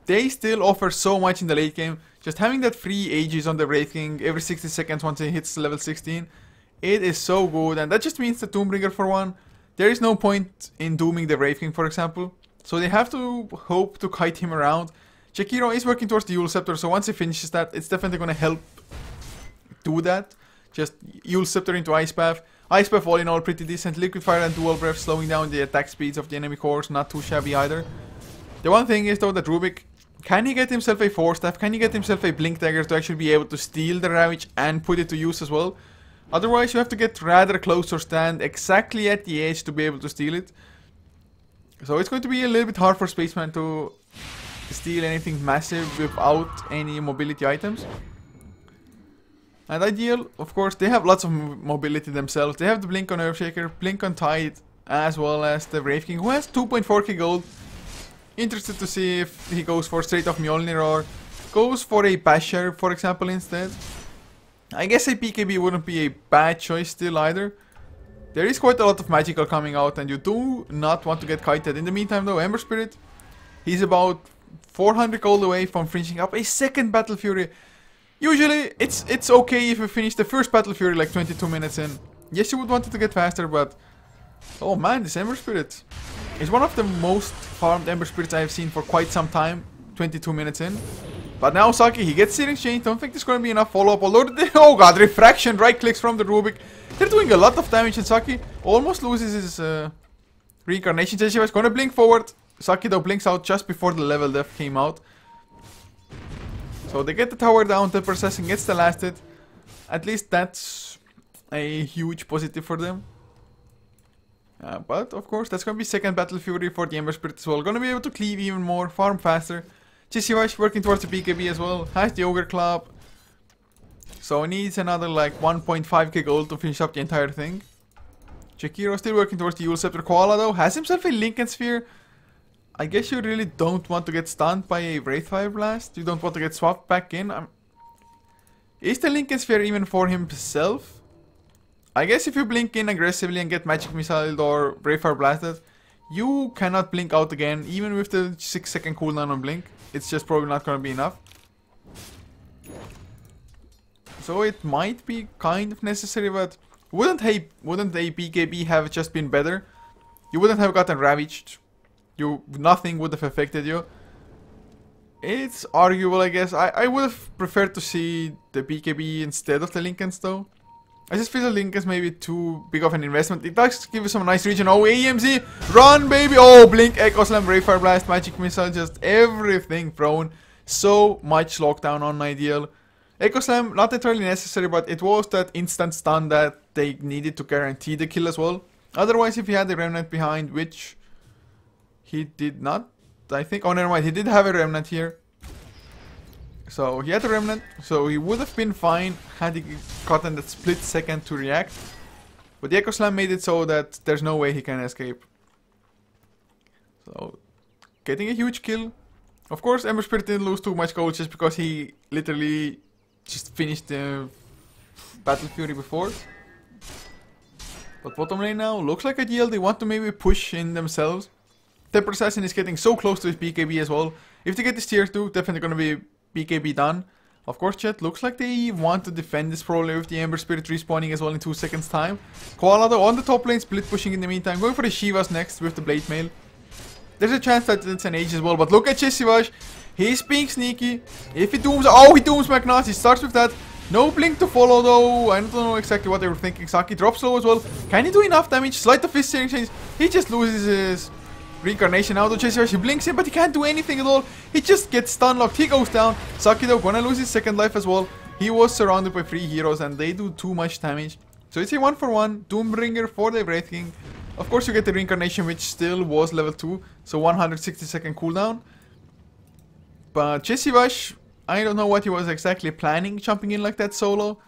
they still offer so much in the late game. Just having that free Aegis on the Wraith King every 60 seconds once he hits level 16, it is so good. And that just means the Doombringer for one. There is no point in dooming the Wraith King, for example. So they have to hope to kite him around. Jakiro is working towards the Eul Scepter, so once he finishes that, it's definitely going to help do that. Just Eul Scepter into Ice Path. Ice Path all in all pretty decent. Liquid Fire and Dual Breath slowing down the attack speeds of the enemy cores. Not too shabby either. The one thing is though that Rubik, can he get himself a Force Staff? Can he get himself a Blink Dagger to actually be able to steal the Ravage and put it to use as well? Otherwise you have to get rather close or stand exactly at the edge to be able to steal it. So it's going to be a little bit hard for Spaceman to steal anything massive without any mobility items. And iDeal, of course, they have lots of mobility themselves. They have the Blink on Earthshaker, Blink on Tide, as well as the Wraith King, who has 2.4k gold. Interested to see if he goes for straight off Mjolnir or goes for a Basher, for example, instead. I guess a PKB wouldn't be a bad choice still either. There is quite a lot of magical coming out, and you do not want to get kited. In the meantime though, Ember Spirit, he's about 400 gold away from finishing up a second Battle Fury. Usually, it's okay if you finish the first Battle Fury like 22 minutes in. Yes, you would want it to get faster, but... Oh man, this Ember Spirit is one of the most farmed Ember Spirits I have seen for quite some time. 22 minutes in. But now Saki, he gets Searing Chain. Don't think there's going to be enough follow-up. Although, oh god, Refraction, right clicks from the Rubik. They're doing a lot of damage, and Saki almost loses his Reincarnation. J.E.T is going to blink forward. Saki though blinks out just before the level death came out. So they get the tower down, the processing gets the last hit. At least that's a huge positive for them. But of course, that's going to be second Battle Fury for the Ember Spirit as well. Going to be able to cleave even more, farm faster. J.E.T working towards the BKB as well. Has the Ogre Club. So needs another like 1.5k gold to finish up the entire thing. Jakiro still working towards the Yule Scepter. Koala though has himself a Lincoln Sphere. I guess you really don't want to get stunned by a Wraithfire Blast. You don't want to get swapped back in. Is the Lincoln Sphere even for himself? I guess if you blink in aggressively and get Magic Missile or Wraithfire Blasted, you cannot blink out again, even with the 6-second cooldown on blink. It's just probably not going to be enough. So it might be kind of necessary, but wouldn't a BKB have just been better? You wouldn't have gotten Ravaged. Nothing would have affected you. It's arguable, I guess. I would have preferred to see the BKB instead of the Lincolns, though. I just feel the Lincolns may be too big of an investment. It does give you some nice region. Oh, AMZ! Run, baby! Oh, Blink, Echo Slam, Wraithfire Blast, Magic Missile, just everything thrown. So much lockdown on iDeal. Echo Slam, not entirely necessary, but it was that instant stun that they needed to guarantee the kill as well. Otherwise, if he had the Remnant behind, which... he did not, I think. Oh, never mind. He did have a Remnant here. So he had a Remnant. So he would have been fine had he gotten that split second to react. But the Echo Slam made it so that there's no way he can escape. So getting a huge kill. Of course, Ember Spirit didn't lose too much gold just because he literally just finished the Battle Fury before. But bottom lane now looks like iDeal. They want to maybe push in themselves. Temper Assassin is getting so close to his BKB as well. If they get this tier 2, definitely going to be BKB done. Of course, chat, looks like they want to defend this probably with the Ember Spirit respawning as well in 2 seconds time. Koala though on the top lane, split pushing in the meantime. Going for the Shivas next with the Blade Mail. There's a chance that it's an Age as well, but look at J.E.T. He's being sneaky. If he dooms... oh, he dooms Magnas. He starts with that. No blink to follow though. I don't know exactly what they were thinking. Saki drops low as well. Can he do enough damage? Sleight of Fist Searing Chains. He just loses his... Reincarnation out of J.E.T. He blinks in, but he can't do anything at all. He just gets stun locked. He goes down. Saki though gonna lose his second life as well. He was surrounded by 3 heroes and they do too much damage. So it's a 1-for-1. Doombringer for the Wraith King. Of course you get the Reincarnation, which still was level 2. So 160-second cooldown. But J.E.T, I don't know what he was exactly planning jumping in like that solo.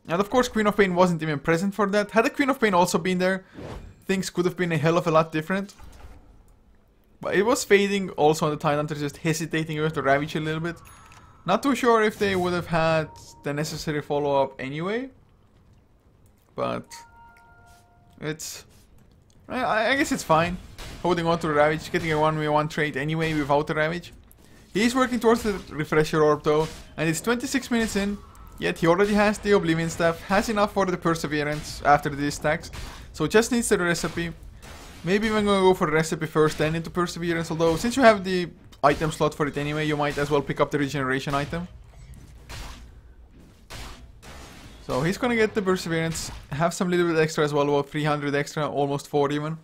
And of course Queen of Pain wasn't even present for that. Had the Queen of Pain also been there, things could have been a hell of a lot different. But it was fading also on the Tidehunter, just hesitating with the Ravage a little bit. Not too sure if they would have had the necessary follow-up anyway. But it's... I guess it's fine. Holding on to the Ravage, getting a 1v1 trade anyway without the Ravage. He's working towards the Refresher Orb though, and it's 26 minutes in. Yet he already has the Oblivion Staff, has enough for the Perseverance after these stacks. So just needs the recipe. Maybe even gonna go for the recipe first, then into Perseverance. Although, since you have the item slot for it anyway, you might as well pick up the Regeneration item. So he's gonna get the Perseverance, have some little bit extra as well, about 300 extra, almost 4 even.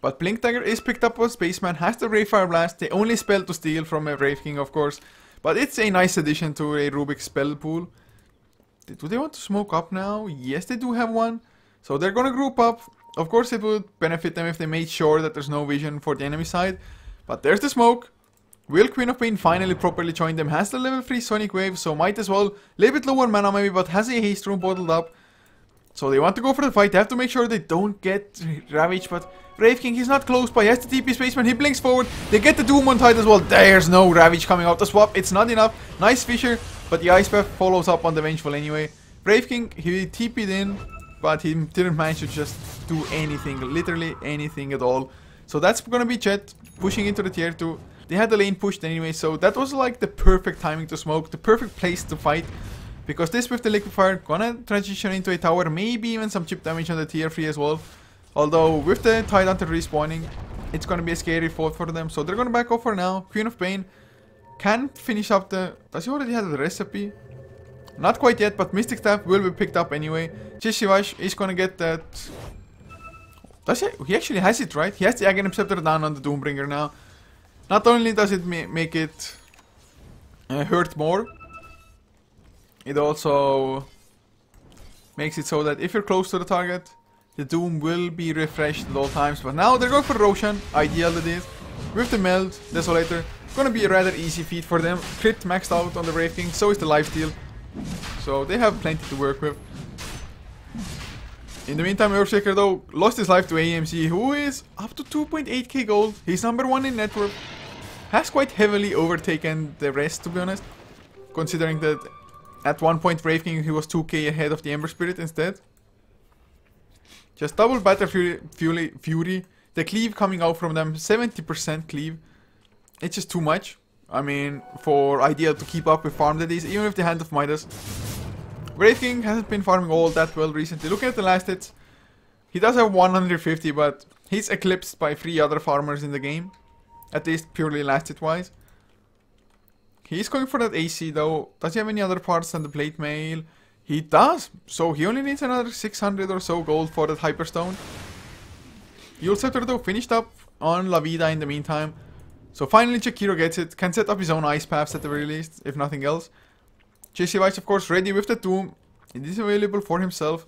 But Blink Dagger is picked up by Spaceman, has the Wraithfire Blast, the only spell to steal from a Wraith King, of course. But it's a nice addition to a Rubik spell pool. Do they want to smoke up now? Yes, they do have one. So they're gonna group up. Of course it would benefit them if they made sure that there's no vision for the enemy side. But there's the smoke. Will Queen of Pain finally properly join them? Has the level 3 Sonic Wave, so might as well. Little bit lower mana maybe, but has a Haste Rune bottled up. So they want to go for the fight. They have to make sure they don't get Ravaged, but Wraith King, he's not close by. He has the TP Spaceman, he blinks forward. They get the Doom on Tide as well. There's no Ravage coming out. The swap, it's not enough. Nice Fissure, but the Ice Path follows up on the Vengeful anyway. Wraith King, he TP'd in. but he didn't manage to just do anything, literally anything at all. So that's gonna be J.E.T pushing into the tier 2. They had the lane pushed anyway, so that was like the perfect timing to smoke, the perfect place to fight. Because this with the liquefier gonna transition into a tower, maybe even some chip damage on the tier 3 as well. Although with the Tidehunter respawning, it's gonna be a scary fight for them. So they're gonna back off for now. Queen of Pain can finish up the... Does he already have the recipe? Not quite yet, but Mystic Staff will be picked up anyway. J.E.T is gonna get that... Does he? He actually has it, right? He has the Aghanim Scepter down on the Doombringer now. Not only does it make it hurt more, it also makes it so that if you're close to the target, the Doom will be refreshed at all times. But now they're going for Roshan, iDeal it is. With the Meld, Desolator, gonna be a rather easy feat for them. Crit maxed out on the Wraith King, so is the lifesteal. So they have plenty to work with. In the meantime, Earthshaker though lost his life to AMC, who is up to 2.8k gold. He's number 1 in net worth. Has quite heavily overtaken the rest, to be honest. Considering that at one point Wraith King he was 2k ahead of the Ember Spirit instead. Just double Battle Fury. The cleave coming out from them, 70% cleave. It's just too much. I mean, for iDeal to keep up with farm that is, even with the Hand of Midas. Wraith King hasn't been farming all that well recently. Looking at the last hits, he does have 150, but he's eclipsed by 3 other farmers in the game. At least purely last hit wise. He's going for that AC though. Does he have any other parts than the plate mail? He does. So he only needs another 600 or so gold for that Hyperstone. Yule Scepter though finished up on La Vida in the meantime. So finally Jakiro gets it. Can set up his own ice paths at the very least, if nothing else. J.E.T of course ready with the Doom. It is available for himself.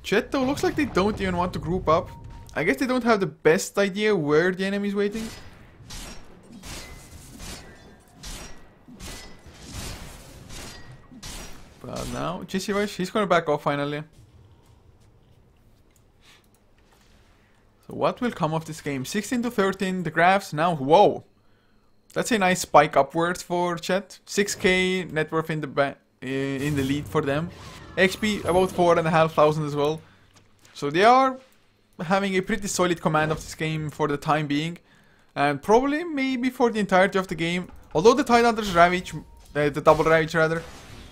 J.E.T though looks like they don't even want to group up. I guess they don't have the best idea where the enemy is waiting. But now J.E.T, he's gonna back off finally. So what will come of this game? 16 to 13, the graphs now, whoa. That's a nice spike upwards for J.E.T. 6k net worth in the lead for them. XP about 4,500 as well. So they are having a pretty solid command of this game for the time being. And probably maybe for the entirety of the game. Although the Tidehunter's Ravage, the double Ravage rather,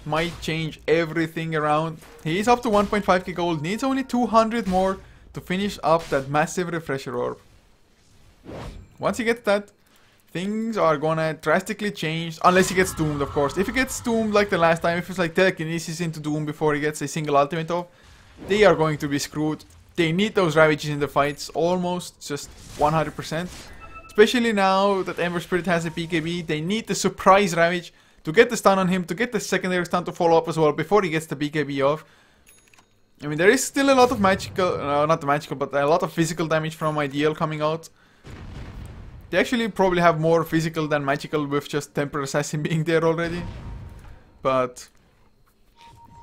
might change everything around. He is up to 1.5k gold, needs only 200 more to finish up that massive refresher orb. Once he gets that, things are gonna drastically change, unless he gets doomed of course. If he gets doomed like the last time, if it's like telekinesis into doom before he gets a single ultimate off, they are going to be screwed. They need those Ravages in the fights, almost just 100%. Especially now that Ember Spirit has a BKB, they need the surprise Ravage to get the stun on him, to get the secondary stun to follow up as well before he gets the BKB off. I mean, there is still a lot of magical, not magical, but a lot of physical damage from iDeal coming out. They actually probably have more physical than magical with just Temper Assassin being there already. But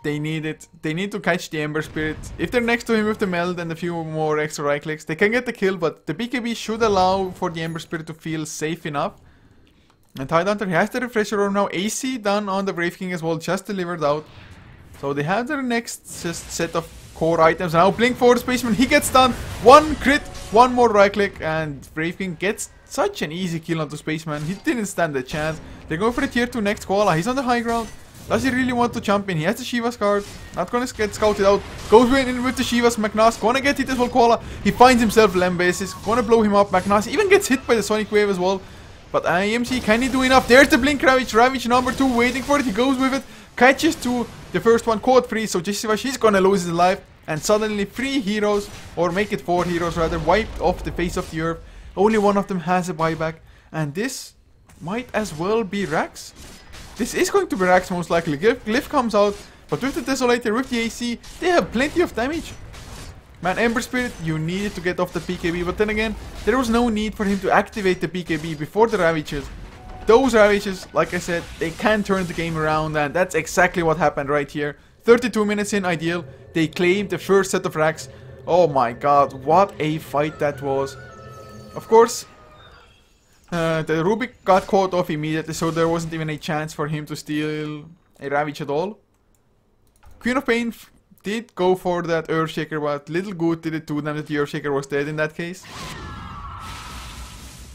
they need it. They need to catch the Ember Spirit. If they're next to him with the Meld and a few more extra right clicks, they can get the kill, but the BKB should allow for the Ember Spirit to feel safe enough. And Tidehunter has the refresher orb now. AC done on the Wraith King as well, just delivered out. So they have their next set of core items. Now Blink Forward Spaceman, he gets done. One crit, one more right click, and Wraith King gets such an easy kill onto Spaceman. He didn't stand a chance. They're going for the tier 2 next Koala. He's on the high ground. Does he really want to jump in? He has the Shiva's card. Not gonna get scouted out. Goes in with the Shiva's. Magnas gonna get hit as well. Koala. He finds himself Lembasis. Gonna blow him up. Magnas even gets hit by the Sonic Wave as well. But IMC, can he do enough? There's the Blink Ravage. Ravage number 2 waiting for it. He goes with it. Catches to the first one. Caught 3. So J.E.T, he's gonna lose his life. And suddenly 3 heroes, or make it 4 heroes rather, wiped off the face of the earth. Only one of them has a buyback. And this might as well be Rax. This is going to be Rax most likely. Glyph comes out. But with the Desolator, with the AC, they have plenty of damage. Man, Ember Spirit, you needed to get off the BKB. But then again, there was no need for him to activate the BKB before the Ravages. Those Ravages, like I said, they can turn the game around. And that's exactly what happened right here. 32 minutes in iDeal. They claimed the first set of Rax. Oh my god, what a fight that was. Of course, the Rubik got caught off immediately, so there wasn't even a chance for him to steal a Ravage at all. Queen of Pain did go for that Earthshaker, but little good did it to them that the Earthshaker was dead in that case.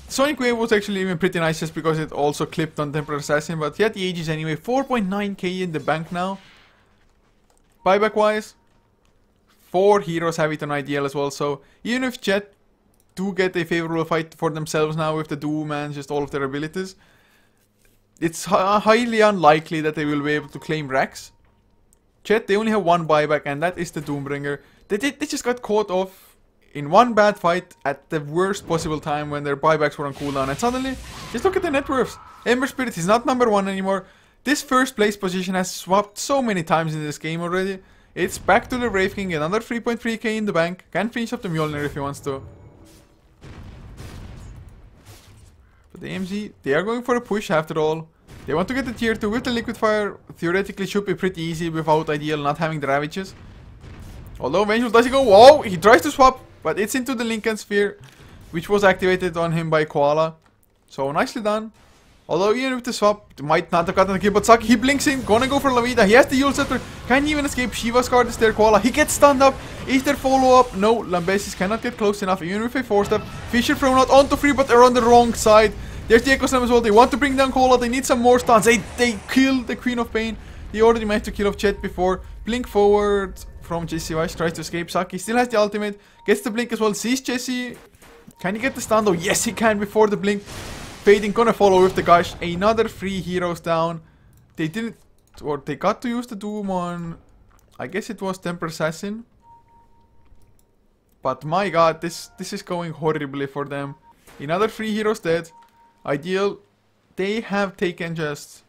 Sonic Wave was actually even pretty nice just because it also clipped on Temporary Assassin, but he had the Aegis anyway. 4.9k in the bank now. Buyback wise, 4 heroes have it on iDeal as well, so even if J.E.T do get a favorable fight for themselves now with the Doom and just all of their abilities, it's highly unlikely that they will be able to claim racks. J.E.T, they only have 1 buyback, and that is the Doombringer. They just got caught off in one bad fight at the worst possible time when their buybacks were on cooldown, and suddenly, just look at the net worths. Ember Spirit is not number 1 anymore. This first place position has swapped so many times in this game already. It's back to the Wraith King, another 3.3k in the bank. Can finish up the Mjolnir if he wants to. But the AMZ, they are going for a push after all. They want to get the tier 2 with the Liquid Fire. Theoretically should be pretty easy without iDeal not having the Ravages. Although Vengeful, does he go? Whoa! He tries to swap, but it's into the Lincoln Sphere, which was activated on him by Koala. So nicely done. Although even with the swap, might not have gotten the kill, but Saki, he blinks in, gonna go for La Vida. He has the Yule Scepter. Can he even escape? Shiva's card is there, Koala. He gets stunned up. Is there follow-up? No, Lambesis cannot get close enough, even with a 4-step. Fisher thrown out onto 3, but they're on the wrong side. There's the Echo Slam as well. They want to bring down Koala. They need some more stuns. They kill the Queen of Pain. They already managed to kill off J.E.T before. Blink forward from Jesse Weiss. Tries to escape. Saki still has the ultimate. Gets the blink as well. Sees Jesse. Can he get the stun though? Yes, he can before the blink. Fading gonna follow with the gush. Another 3 heroes down. They didn't, or they got to use the Doom on, I guess it was Temper Assassin. But my god, this is going horribly for them. Another 3 heroes dead. iDeal, they have taken just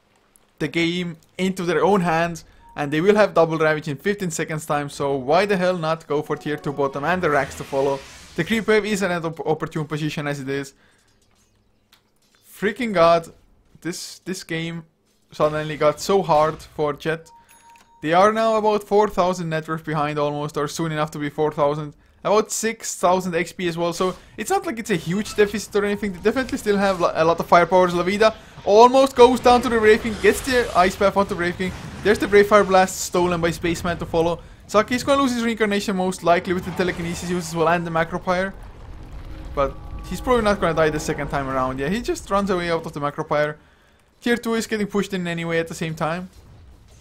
the game into their own hands, and they will have double Ravage in 15 seconds time, so why the hell not go for tier 2 bottom and the racks to follow. The creep wave is an opportune position as it is. Freaking god, this game suddenly got so hard for J.E.T. They are now about 4,000 net worth behind almost, or soon enough to be 4,000. About 6,000 XP as well, so it's not like it's a huge deficit or anything. They definitely still have a lot of firepower. La Vida almost goes down to the Wraith King, gets the Ice Path onto Wraith King. There's the Brave Fire Blast stolen by Spaceman to follow. Saki is gonna lose his reincarnation most likely with the telekinesis use as well and the macro pyre. But he's probably not gonna die the second time around. Yeah, he just runs away out of the macro pyre. Tier 2 is getting pushed in anyway at the same time.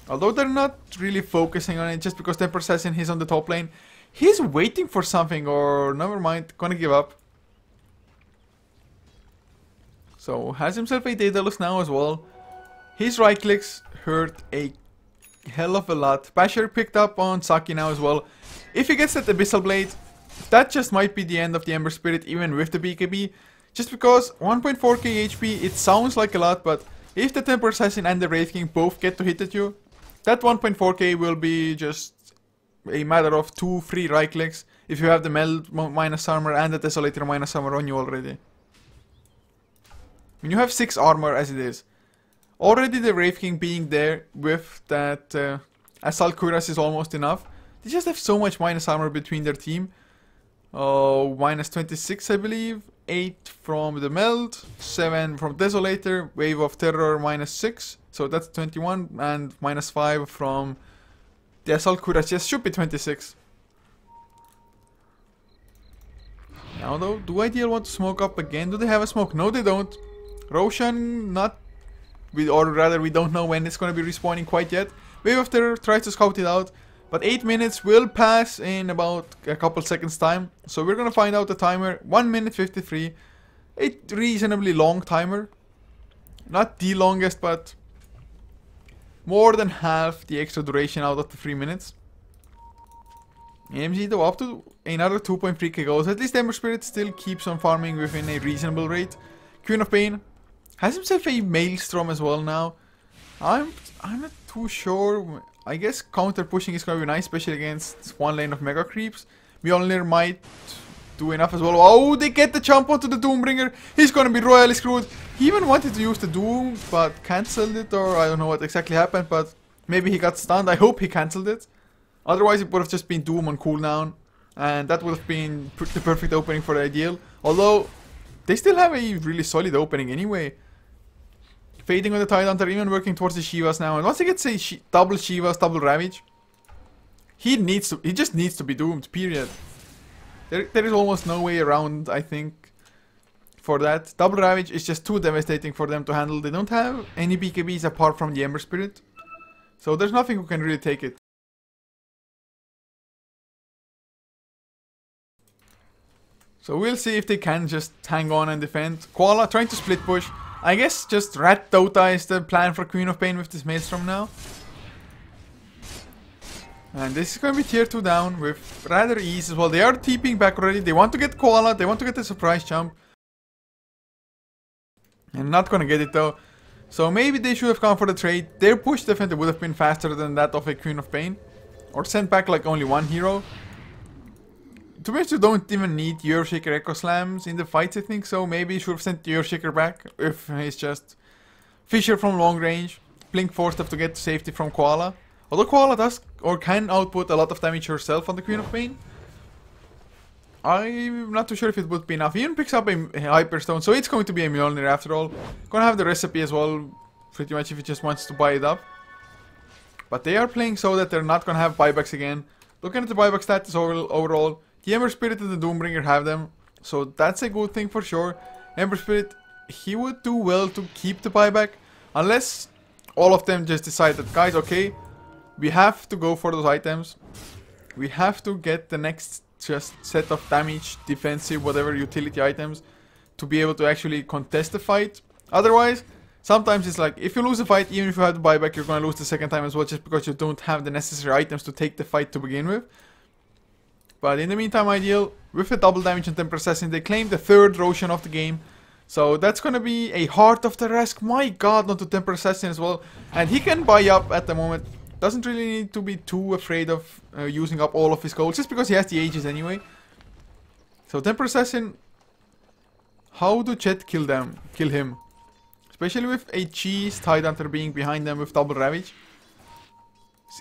Although they're not really focusing on it just because Temper Assassin is on the top lane. He's waiting for something, or never mind, gonna give up. So has himself a Daedalus now as well. His right clicks hurt a hell of a lot. Basher picked up on Saki now as well. If he gets that Abyssal Blade, that just might be the end of the Ember Spirit even with the BKB. Just because 1.4k HP, it sounds like a lot, but if the Temper Assassin and the Wraith King both get to hit at you, that 1.4k will be just a matter of 2-3 right clicks if you have the Meld minus armor and the Desolator minus armor on you already. When you have 6 armor as it is, already the Wraith King being there with that Assault Cuirass is almost enough. They just have so much minus armor between their team. Minus 26 I believe, 8 from the Meld, 7 from Desolator, Wave of Terror minus 6, so that's 21, and minus 5 from the Assault Cuirass. Yes, should be 26. Now though, do iDeal want to smoke up again? Do they have a smoke? No, they don't. Roshan, not, or rather we don't know when it's going to be respawning quite yet. Wave of Terror tries to scout it out, but 8 minutes will pass in about a couple seconds time. So we're going to find out the timer. 1 minute 53. A reasonably long timer. Not the longest, but more than half the extra duration out of the 3 minutes. AMZ though up to another 2.3k goals. At least Ember Spirit still keeps on farming within a reasonable rate. Queen of Pain has himself a Maelstrom as well now. I'm not too sure. I guess counter pushing is gonna be nice, especially against one lane of Mega Creeps. Mjolnir might do enough as well. Oh, they get the jump onto the Doombringer. He's gonna be royally screwed. He even wanted to use the Doom, but cancelled it, or I don't know what exactly happened, but maybe he got stunned. I hope he cancelled it. Otherwise, it would have just been Doom on cooldown, and that would have been the perfect opening for the iDeal. Although, they still have a really solid opening anyway. Fading on the Tidehunter, even working towards the Shivas now. And once he gets a double Shivas, double Ravage, he just needs to be doomed, period. There is almost no way around, I think, for that. Double Ravage is just too devastating for them to handle. They don't have any BKBs apart from the Ember Spirit. So there's nothing who can really take it. So we'll see if they can just hang on and defend. Koala trying to split push. I guess just Rat Dota is the plan for Queen of Pain with this Maelstrom now. And this is going to be tier 2 down with rather ease as well. They are TPing back already. They want to get Koala. They want to get the surprise jump. And not going to get it though. So maybe they should have gone for the trade. Their push definitely would have been faster than that of a Queen of Pain. Or sent back like only one hero. To be honest, you don't even need Earthshaker Echo Slams in the fights, I think. So maybe you should have sent the Earthshaker back. If he's just Fisher from long range. Blink 4 stuff to get safety from Koala. Although Koala does or can output a lot of damage herself on the Queen of Pain. I'm not too sure if it would be enough. He even picks up a Hyperstone, so it's going to be a Mjolnir after all. Gonna have the recipe as well, pretty much if he just wants to buy it up. But they are playing so that they're not gonna have buybacks again. Looking at the buyback status overall, the Ember Spirit and the Doombringer have them. So that's a good thing for sure. Ember Spirit, he would do well to keep the buyback. Unless all of them just decide that, guys, okay, we have to go for those items. We have to get the next just set of damage, defensive, whatever utility items to be able to actually contest the fight. Otherwise, sometimes it's like, if you lose a fight, even if you have the buyback, you're going to lose the second time as well, just because you don't have the necessary items to take the fight to begin with. But in the meantime, iDeal, with a double damage and temper assassin, they claim the third Roshan of the game. So that's going to be a Heart of the Rask. My god, not to temper assassin as well. And he can buy up at the moment. Doesn't really need to be too afraid of using up all of his gold, just because he has the Aegis anyway. So Temper Assassin, how do J.E.T kill him? Especially with a cheese Tidehunter being behind them with double Ravage.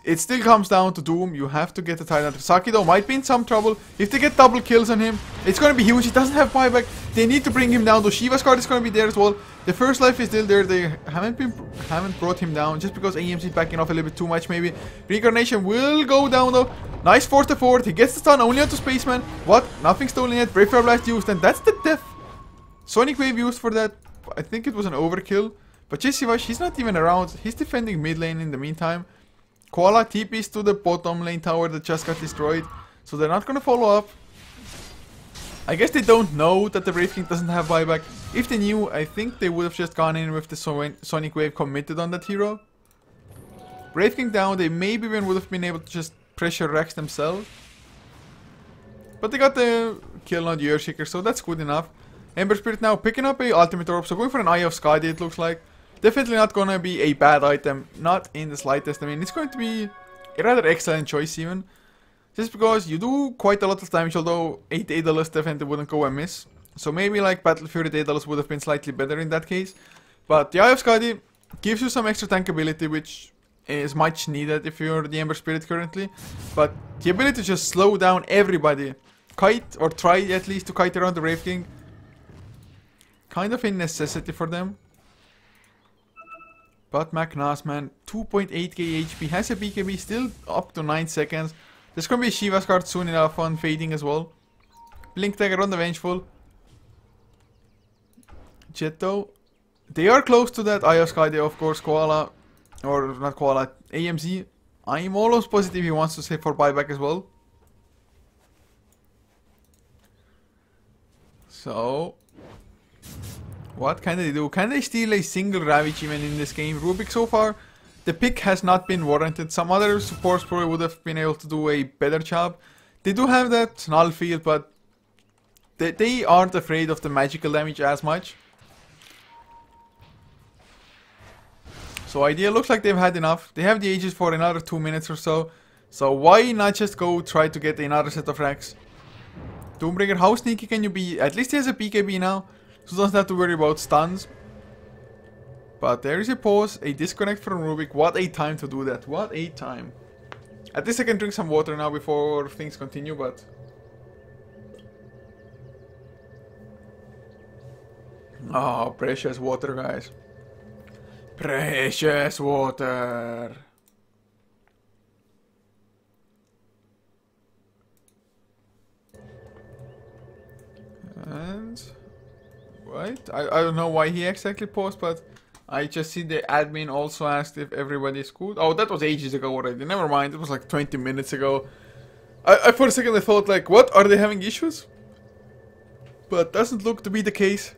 It still comes down to Doom. You have to get the Tidehunter. Saki though might be in some trouble. If they get double kills on him, it's going to be huge. He doesn't have buyback. They need to bring him down. The Shiva's card is going to be there as well. The first life is still there. They haven't brought him down just because AMC is backing off a little bit too much maybe. Reincarnation will go down though. Nice force to forward. He gets the stun only onto Spaceman. What? Nothing stolen yet. Brave Fire Blast used, and that's the death. Sonic Wave used for that. I think it was an overkill. But Jessivash, he's not even around. He's defending mid lane in the meantime. Koala TPs to the bottom lane tower that just got destroyed. So they're not gonna follow up. I guess they don't know that the Brave King doesn't have buyback. If they knew, I think they would have just gone in with the Sonic Wave committed on that hero. Brave King down, they maybe even would have been able to just pressure Rex themselves. But they got the kill on the Earthshaker, so that's good enough. Ember Spirit now picking up a Ultimate Orb, so going for an Eye of Skadi it looks like. Definitely not gonna be a bad item, not in the slightest. I mean, it's going to be a rather excellent choice even. Just because you do quite a lot of damage, although 8 Daedalus definitely wouldn't go amiss. So maybe like Battle Fury Daedalus would have been slightly better in that case. But the Eye of Skadi gives you some extra tankability, which is much needed if you're the Ember Spirit currently. But the ability to just slow down everybody, kite, or try at least to kite around the Brave King, kind of a necessity for them. But McNass, man, 2.8k HP, has a BKB still up to 9 seconds. There's gonna be a Shiva's card soon enough on fading as well. Blink Dagger on the Vengeful. J.E.T though, they are close to that Eye of Skadi, of course. Koala, or not Koala, AMZ. I'm almost positive he wants to save for buyback as well. So, what can they do? Can they steal a single Ravage even in this game? Rubik so far, the pick has not been warranted. Some other supports probably would have been able to do a better job. They do have that null field, but they aren't afraid of the magical damage as much. So iDeal looks like they've had enough. They have the Aegis for another 2 minutes or so. So why not just go try to get another set of racks? Doombringer, how sneaky can you be? At least he has a BKB now, so doesn't have to worry about stuns. But there is a pause, a disconnect from Rubik. What a time to do that. What a time. At least I can drink some water now before things continue, but... oh, precious water, guys. Precious water. Right? I don't know why he exactly paused, but I just see the admin also asked if everybody's good. Oh, that was ages ago already. Never mind, it was like 20 minutes ago. I for a second I thought like, what? Are they having issues? But doesn't look to be the case.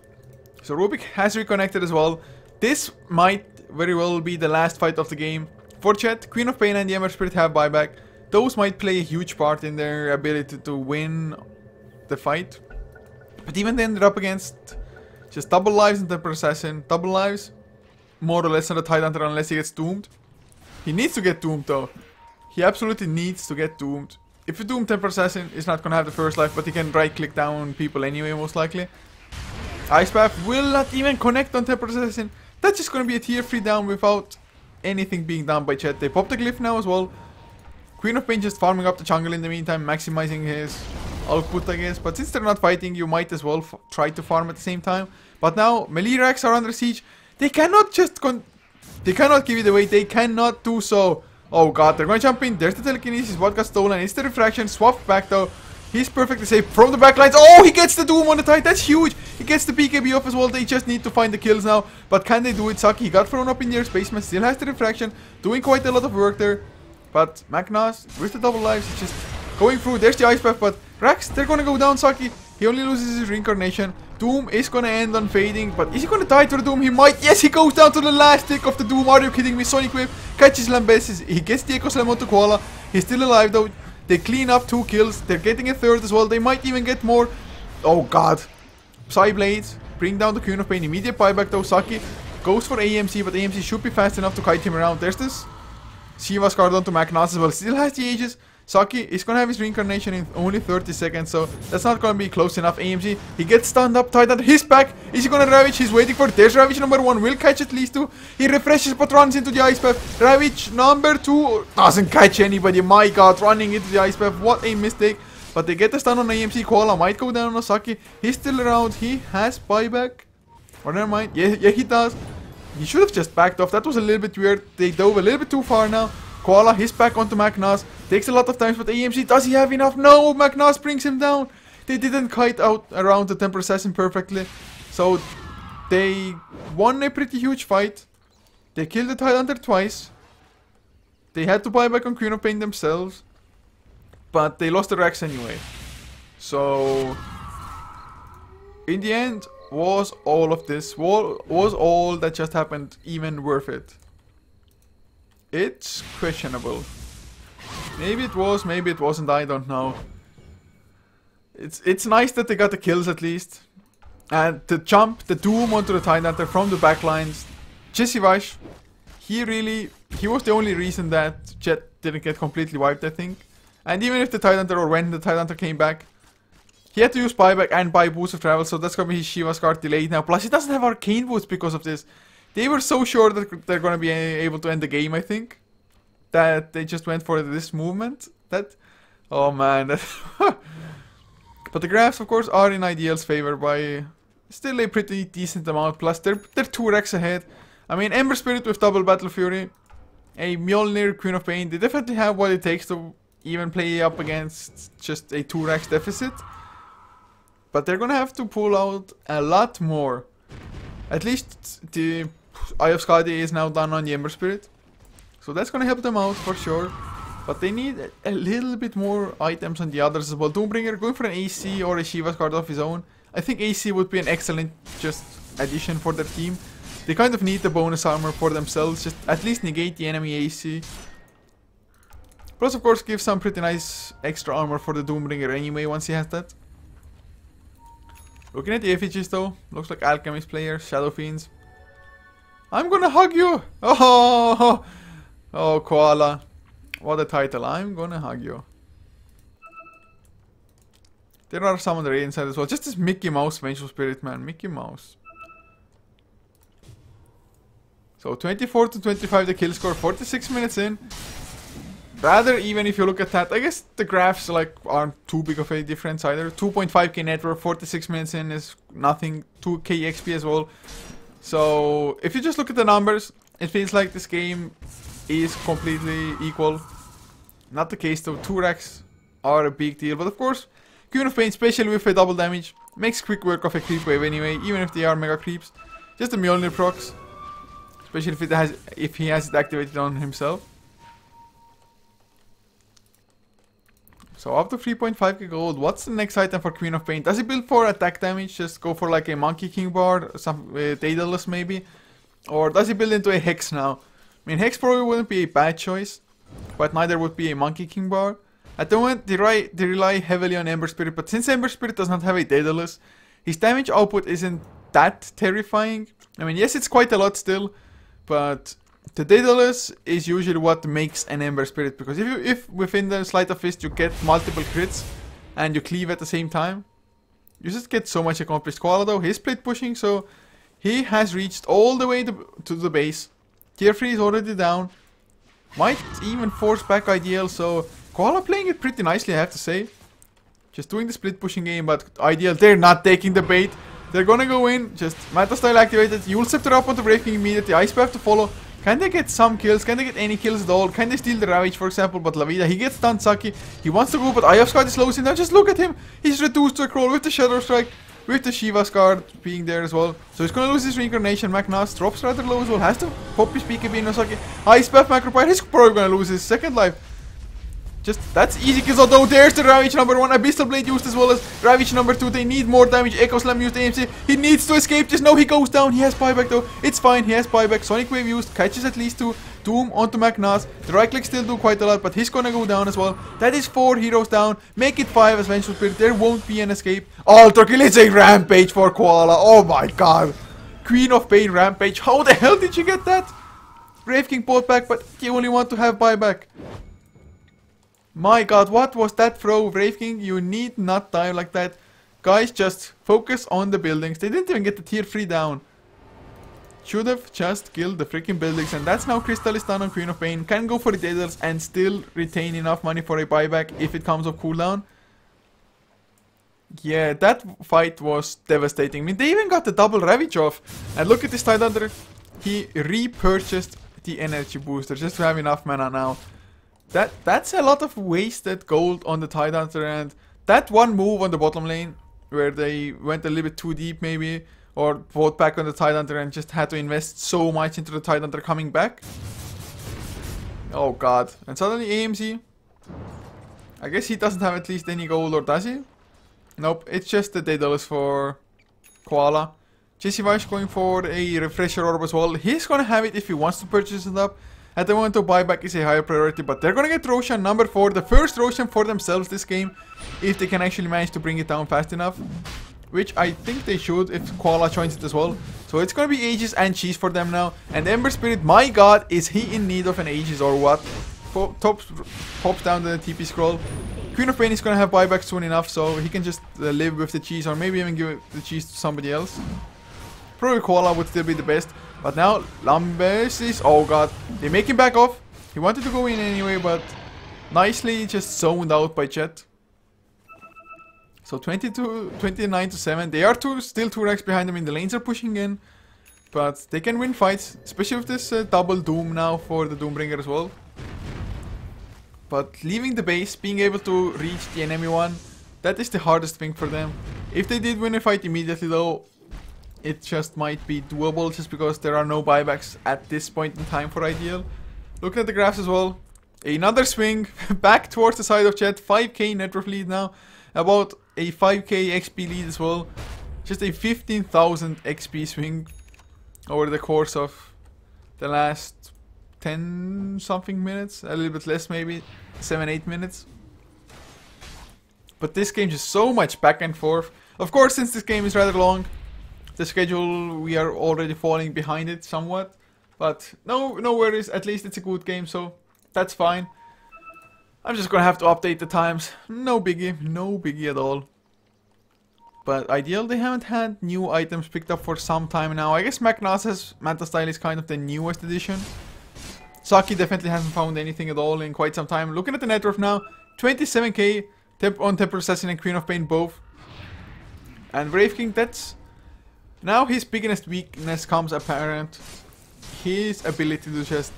So Rubik has reconnected as well. This might very well be the last fight of the game. For J.E.T, Queen of Pain and the Ember Spirit have buyback. Those might play a huge part in their ability to win the fight. But even then they're up against just double lives and Temper Assassin. Double lives, more or less on the Tidehunter unless he gets doomed. He needs to get doomed though. He absolutely needs to get doomed. If you doom Temper Assassin, he's not gonna have the first life, but he can right click down people anyway most likely. Ice Path will not even connect on Temper Assassin. That's just gonna be a tier 3 down without anything being done by J.E.T. They pop the glyph now as well. Queen of Pain just farming up the jungle in the meantime, maximizing his output I guess. But since they're not fighting, you might as well try to farm at the same time. But now melee racks are under siege. They cannot just they cannot give it away. They cannot do so. Oh god, they're going to jump in. There's the telekinesis. What got stolen? It's the refraction. Swapped back though. He's perfectly safe from the backlines. Oh, he gets the doom on the Tide. That's huge. He gets the BKB off as well. They just need to find the kills now. But can they do it? Saki, he got thrown up in the airspace. Man still has the refraction. Doing quite a lot of work there. But Magnas, with the double lives, it's just going through. There's the Ice Path. But Rax, they're going to go down Saki. He only loses his reincarnation. Doom is going to end on fading. But is he going to die to the Doom? He might. Yes, he goes down to the last tick of the Doom. Are you kidding me? Sonic Wave catches Lambesis. He gets the Echo Slam onto Koala. He's still alive though. They clean up 2 kills. They're getting a 3rd as well. They might even get more. Oh god. Psy Blades. Bring down the Queen of Pain. Immediate buyback though. Saki goes for AMC. But AMC should be fast enough to kite him around. There's this Shiva's card onto Magnas as well. Still has the Aegis. Saki is going to have his reincarnation in only 30 seconds. So that's not going to be close enough. AMC. He gets stunned up. Tidehunter. He's back. Is he going to Ravage? He's waiting for it. There's Ravage number 1. Will catch at least 2. He refreshes but runs into the Ice Path. Ravage number 2 doesn't catch anybody. My god. Running into the Ice Path. What a mistake. But they get the stun on AMC. Koala might go down on Saki. He's still around. He has buyback. Or never mind. Yeah, he does. He should have just backed off. That was a little bit weird. They dove a little bit too far now. Koala, he's back onto Magnas. Takes a lot of time, but AMC, does he have enough? No, Magnas brings him down. They didn't kite out around the Temper Assassin perfectly. So, they won a pretty huge fight. They killed the Tidehunter twice. They had to buy back on Queen of Pain themselves. But they lost the Rex anyway. So, in the end, was all of this, was all that just happened even worth it? It's questionable. Maybe it was, maybe it wasn't, I don't know. It's nice that they got the kills at least. And the jump, the doom onto the Tidehunter from the backlines. Jessivash, he was the only reason that J.E.T didn't get completely wiped, I think. And even if the Tidehunter, or when the Tidehunter came back, he had to use buyback and buy boost of travel, so that's gonna be his Shiva's card delayed now. Plus he doesn't have arcane boots because of this. They were so sure that they're gonna be able to end the game, I think, that they just went for this movement. That, oh man, that but the graphs, of course, are in iDeal's favor by still a pretty decent amount. Plus, they're 2 racks ahead. I mean, Ember Spirit with double Battle Fury, a Mjolnir, Queen of Pain. They definitely have what it takes to even play up against just a 2 racks deficit. But they're gonna have to pull out a lot more. At least the Eye of Skadi is now done on the Ember Spirit. So that's gonna help them out for sure. But they need a little bit more items on the others as well. Doombringer going for an AC or a Shiva's card of his own. I think AC would be an excellent just addition for their team. They kind of need the bonus armor for themselves. Just at least negate the enemy AC. Plus of course give some pretty nice extra armor for the Doombringer anyway once he has that. Looking at the effigies though, looks like Alchemist players, Shadow Fiends. I'm gonna hug you! Oh, oh, Koala. What a title, I'm gonna hug you. There are some on the raid side as well. Just this Mickey Mouse Vengeful Spirit, man. Mickey Mouse. So 24 to 25 the kill score, 46 minutes in. Rather even if you look at that. I guess the graphs like aren't too big of a difference either. 2.5k net worth, 46 minutes in is nothing. 2k XP as well. So if you just look at the numbers, it feels like this game is completely equal. Not the case though. 2 racks are a big deal. But of course, Queen of Pain, especially with a double damage, Makes quick work of a creep wave anyway, even if they are mega creeps. Just a Mjolnir procs. Especially if he has it activated on himself. So up to 3.5k gold. What's the next item for Queen of Pain? Does he build for attack damage? Just go for like a Monkey King bar, some Daedalus maybe? Or does he build into a Hex now? I mean, Hex probably wouldn't be a bad choice, but neither would be a Monkey King bar. At the moment, they rely heavily on Ember Spirit, but since Ember Spirit does not have a Daedalus, his damage output isn't that terrifying. I mean, yes, it's quite a lot still, but the Daedalus is usually what makes an Ember Spirit, because if within the Sleight of Fist you get multiple crits and you cleave at the same time, you just get so much accomplished. Koala though, he's split pushing, so he has reached all the way to the base. Tier 3 is already down. Might even force back iDeal, so Koala playing it pretty nicely, I have to say. Just doing the split pushing game, but iDeal, they're not taking the bait. They're gonna go in, just Meta Style activated. You'll Scepter up onto Brave King immediately. Ice have to follow. Can they get some kills? Can they get any kills at all? Can they steal the Ravage, for example? But La Vida, he gets stunned, Saki. He wants to go, but Eye of Scar slows him down. Just look at him. He's reduced to a crawl with the Shadow Strike, with the Shiva Scar being there as well. So he's gonna lose his reincarnation. Magnas drops rather low as well. Has to pop his PKB no Saki. Ice Buff Macropyre. He's probably gonna lose his second life. Just, that's easy kills, although there's the Ravage number 1, Abyssal Blade used as well as Ravage number 2, they need more damage, Echo Slam used AMC, he needs to escape, just no, he goes down, he has buyback though, it's fine, he has buyback, Sonic Wave used, catches at least 2, Doom onto Magnas, the right click still do quite a lot, but he's gonna go down as well, that is 4 heroes down, make it 5 as Vengeful Spirit, there won't be an escape, Ultra Kill, it's a Rampage for Koala, oh my god, Queen of Pain Rampage, how the hell did you get that? Brave King bought back, but you only want to have buyback. My god, what was that throw, Brave King? You need not die like that. Guys, just focus on the buildings. They didn't even get the tier 3 down. Should have just killed the freaking buildings. And that's now Crystal is done on Queen of Pain. Can go for the Daedalus and still retain enough money for a buyback if it comes off cooldown. Yeah, that fight was devastating. I mean, they even got the double Ravage off. And look at this Tidehunter. He repurchased the energy booster just to have enough mana now. That's a lot of wasted gold on the Tidehunter, and that one move on the bottom lane where they went a little bit too deep maybe, or fought back on the Tidehunter and just had to invest so much into the Tidehunter coming back. Oh god, and suddenly AMC. I guess he doesn't have at least any gold, or does he? Nope, it's just the Daedalus for Koala. Jesse Weiss going for a refresher orb as well. He's gonna have it if he wants to purchase it up. At the moment, buyback is a higher priority, but they're gonna get Roshan number 4, the first Roshan for themselves this game, if they can actually manage to bring it down fast enough, which I think they should if Koala joins it as well. So it's gonna be Aegis and Cheese for them now, and Ember Spirit, my god, is he in need of an Aegis or what? Pops down the TP scroll. Queen of Pain is gonna have buyback soon enough, so he can just live with the Cheese, or maybe even give the Cheese to somebody else. Probably Koala would still be the best. But now, Lambes is... Oh god. They make him back off. He wanted to go in anyway, but... Nicely just zoned out by J.E.T. So 29 to 7. They are still 2 racks behind them. In the lanes are pushing in. But they can win fights. Especially with this double Doom now for the Doombringer as well. But leaving the base, being able to reach the enemy one, that is the hardest thing for them. If they did win a fight immediately though, it just might be doable just because there are no buybacks at this point in time for iDeal. Looking at the graphs as well. Another swing back towards the side of J.E.T. 5k net worth lead now. About a 5k XP lead as well. Just a 15,000 XP swing over the course of the last 10 something minutes. A little bit less maybe. 7-8 minutes. But this game just so much back and forth. Of course, since this game is rather long, the schedule, we are already falling behind it somewhat, but no worries, at least it's a good game, so that's fine. I'm just gonna have to update the times, no biggie at all. But iDeal, they haven't had new items picked up for some time now. I guess Magna's Manta Style is kind of the newest edition. Saki definitely hasn't found anything at all in quite some time. Looking at the net worth now, 27k on Temple Assassin and Queen of Pain both. And Brave King, that's... Now his biggest weakness comes apparent. His ability to just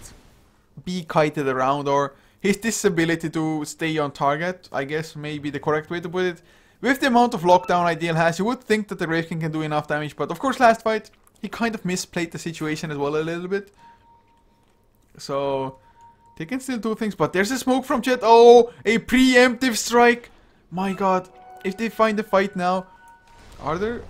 be kited around, or his disability to stay on target, I guess maybe the correct way to put it. with the amount of lockdown iDeal has, you would think that the Wraith King can do enough damage. But of course, last fight, he kind of misplayed the situation as well a little bit. So, they can still do things. But there's a smoke from J.E.T. Oh, a preemptive strike. My god. If they find the fight now, are there?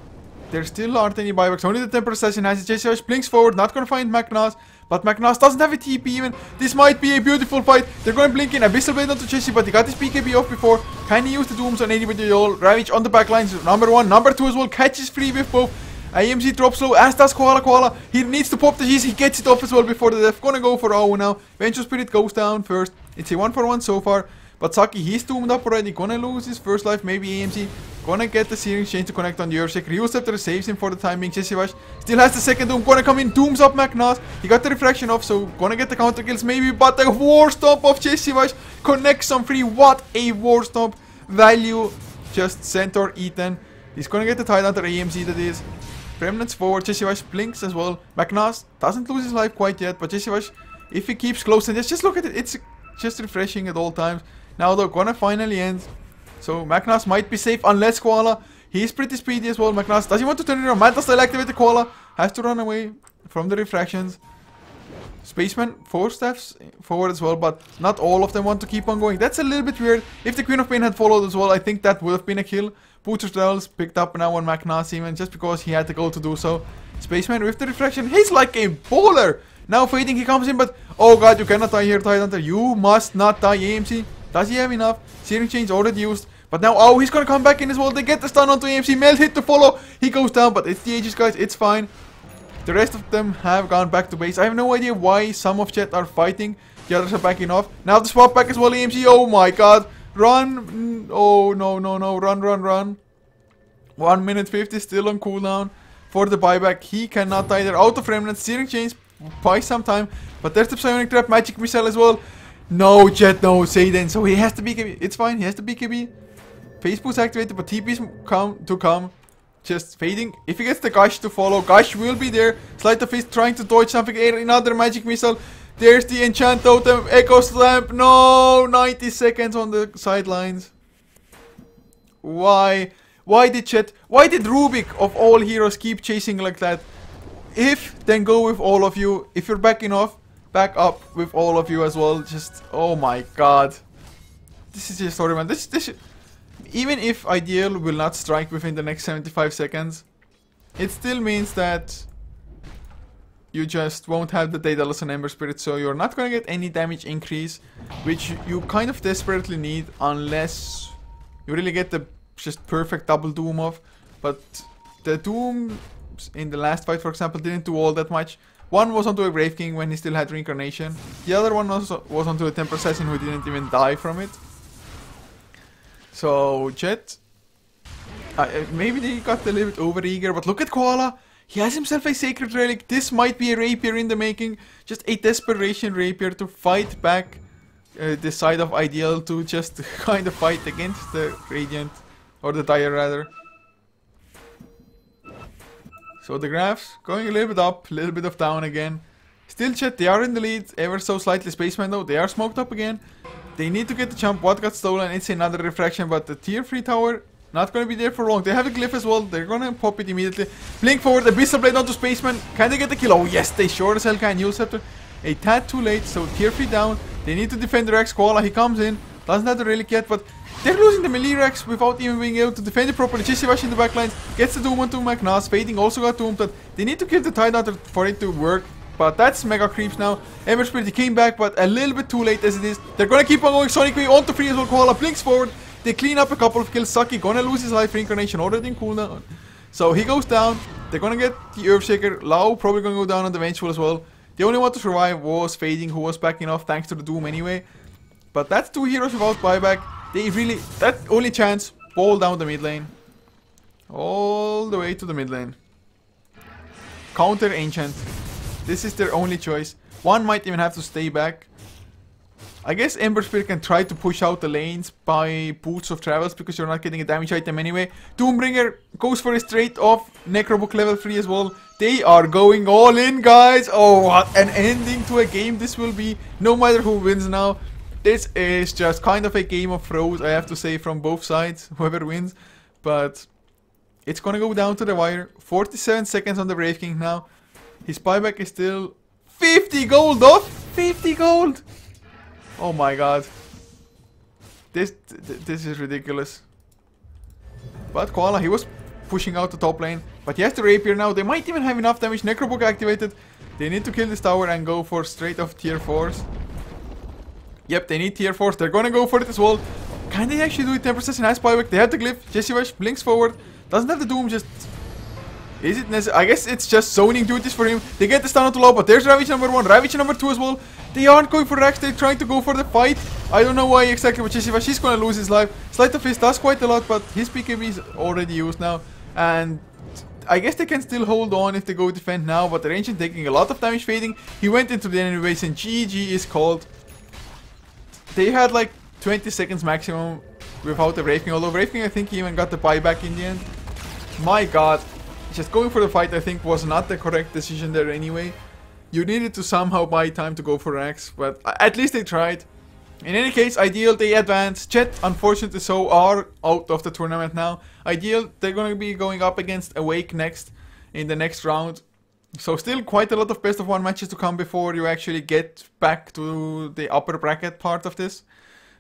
There still aren't any buybacks. Only the Temper Assassin has it. J.E.T blinks forward. Not gonna find Magnas. But Magnas doesn't have a TP even. This might be a beautiful fight. They're going to blink in. Abyssal Blade onto J.E.T, but he got his BKB off before. Can he use the Dooms on anybody at all? Ravage on the backlines. Number 1. Number 2 as well. Catches free with both. AMZ drops low, as does Koala. He needs to pop the G's. He gets it off as well before the death. Gonna go for AO now. Vengeful Spirit goes down first. It's a 1-for-1 so far. But Saki, he's doomed up already. Gonna lose his first life. Maybe AMZ. Gonna get the Searing Chain to connect on the Earthshaker. Ryu Scepter saves him for the time being. Jeshivash still has the second Doom. Gonna come in. Dooms up Magnas. He got the refraction off, so gonna get the counter kills maybe. But the War Stomp of Jeshivash connects on free. What a War Stomp value. Just Centaur Ethan. He's gonna get the Tidehunter AMZ that is. Remnants forward. Jeshivash blinks as well. Magnas doesn't lose his life quite yet, but Jeshivash, if he keeps close, and just look at it. It's just refreshing at all times. Now they're gonna finally end. So Magnas might be safe unless Koala. He's pretty speedy as well. Magnas, does he want to turn it around? Mad does still activate the Koala. Has to run away from the refractions. Spaceman 4 steps forward as well, but not all of them want to keep on going. That's a little bit weird. If the Queen of Pain had followed as well, I think that would have been a kill. Butcher's Travels picked up now on Magnas even, just because he had the goal to do so. Spaceman with the refraction. He's like a bowler. Now fading, he comes in, but oh god, you cannot die here, Tidehunter. You must not die, AMC. Does he have enough? Searing Chain's already used. But now, oh, he's gonna come back in as well. They get the stun onto AMC. Melt hit to follow. He goes down, but it's the Aegis, guys. It's fine. The rest of them have gone back to base. I have no idea why some of J.E.T are fighting. The others are backing off. Now the swap back as well, AMC. Oh my god. Run. Oh, no. Run. 1 minute 50 still on cooldown for the buyback. He cannot die. They're out of remnants. Searing Chains by some time. But there's the Psionic Trap, Magic Missile as well. No, J.E.T, no, Seiden. So he has the BKB. It's fine, he has the BKB. Phase boost activated, but TP's come. Just fading. If he gets the Gush to follow, Gush will be there. Sleight of Fist trying to dodge something. Another Magic Missile. There's the Enchant Totem. Echo Slamp. No, 90 seconds on the sidelines. Why? Why did J.E.T, why did Rubik of all heroes keep chasing like that? If, then go with all of you. If you're backing off, back up with all of you as well. Just, oh my god. This is just story, man. This even if iDeal will not strike within the next 75 seconds, it still means that you just won't have the Daedalus and Ember Spirit, so you're not gonna get any damage increase, which you kind of desperately need unless you really get the just perfect double Doom off. But the Doom in the last fight, for example, didn't do all that much. One was onto a Wraith King when he still had Reincarnation. The other one was onto a Temper Assassin who didn't even die from it. So, J.E.T, maybe they got a little bit over-eager, but look at Koala. He has himself a Sacred Relic. This might be a Rapier in the making. Just a Desperation Rapier to fight back the side of iDeal, to just kind of fight against the Radiant, or the Dire rather. So the graphs going a little bit up, a little bit of down again. Still J.E.T, they are in the lead, ever so slightly. Spaceman though, they are smoked up again. They need to get the jump. What got stolen? It's another refraction, but the tier 3 tower not gonna be there for long. They have a glyph as well. They're gonna pop it immediately. Blink forward, Abyssal Blade onto Spaceman. Can they get the kill? Oh yes, they sure as hell can. Use Scepter. A tad too late, so tier 3 down. They need to defend the Rex. Koala, he comes in. Doesn't have the relic yet, but they're losing the melee Rex without even being able to defend it properly. Jeshivash in the backlines. Gets the Doom onto Magnas. Fading also got doomed. They need to kill the Tidehunter for it to work. But that's mega creeps now. Ember Spirit, he came back, but a little bit too late as it is. They're gonna keep on going. Sonic Wave onto free as well. Koala blinks forward. They clean up a couple of kills. Saki gonna lose his life. Reincarnation already in cooldown. So he goes down. They're gonna get the Earthshaker. Lao probably gonna go down on the Vengeful as well. The only one to survive was Fading, who was backing off thanks to the Doom anyway. But that's 2 heroes without buyback. They really, that only chance, ball down the mid lane. All the way to the mid lane. Counter Ancient. This is their only choice. One might even have to stay back. I guess Ember Spirit can try to push out the lanes by Boots of Travels, because you're not getting a damage item anyway. Doombringer goes for a straight off Necrobook level 3 as well. They are going all in, guys. Oh, what an ending to a game this will be. No matter who wins now. This is just kind of a game of throws, I have to say, from both sides, whoever wins. but it's gonna go down to the wire. 47 seconds on the Brave King now. His buyback is still 50 gold off. 50 gold. Oh my god. This is ridiculous. But Koala, he was pushing out the top lane. But he has the rapier now. They might even have enough damage. Necrobook activated. They need to kill this tower and go for straight off tier 4s. Yep, they need tier 4s. They're gonna go for it as well. Can they actually do it? Temper Assassin has buyback. They have the glyph. Jesse Wash blinks forward. Doesn't have the doom, just... Is it necessary? I guess it's just zoning duties for him. They get the stun out to low, but there's Ravage number 1. Ravage number 2 as well. They aren't going for Rax. They're trying to go for the fight. I don't know why exactly, but Jesse Wash, he's gonna lose his life. Sleight of Fist does quite a lot, but his BKB is already used now. And... I guess they can still hold on if they go defend now, but the Ancient taking a lot of damage fading. He went into the enemy base and GG is called. They had like 20 seconds maximum without the Brave King, although Brave King I think he even got the buyback in the end. My god, just going for the fight I think was not the correct decision there anyway. You needed to somehow buy time to go for Rax, but at least they tried. In any case, iDeal, they advance. J.E.T, unfortunately so, are out of the tournament now. iDeal, they're going to be going up against Awake next, in the next round. So still quite a lot of best of 1 matches to come before you actually get back to the upper bracket part of this.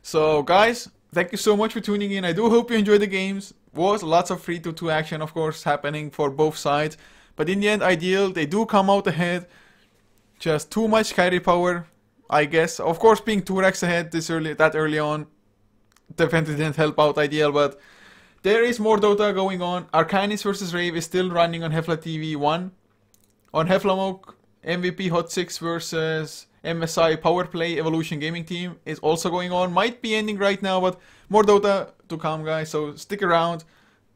So guys, thank you so much for tuning in. I do hope you enjoyed the games. Was lots of 3-2 action, of course, happening for both sides. But in the end, iDeal, they do come out ahead. Just too much carry power, I guess. Of course, being 2 racks ahead that early on definitely didn't help out iDeal, but there is more Dota going on. Arcanis versus Rave is still running on HeflaTV 1. On HeflaMoke, MVP Hot 6 versus MSI Powerplay Evolution Gaming Team is also going on. Might be ending right now, but more Dota to come, guys. So stick around.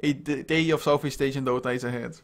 A day of Southeast Asian Dota is ahead.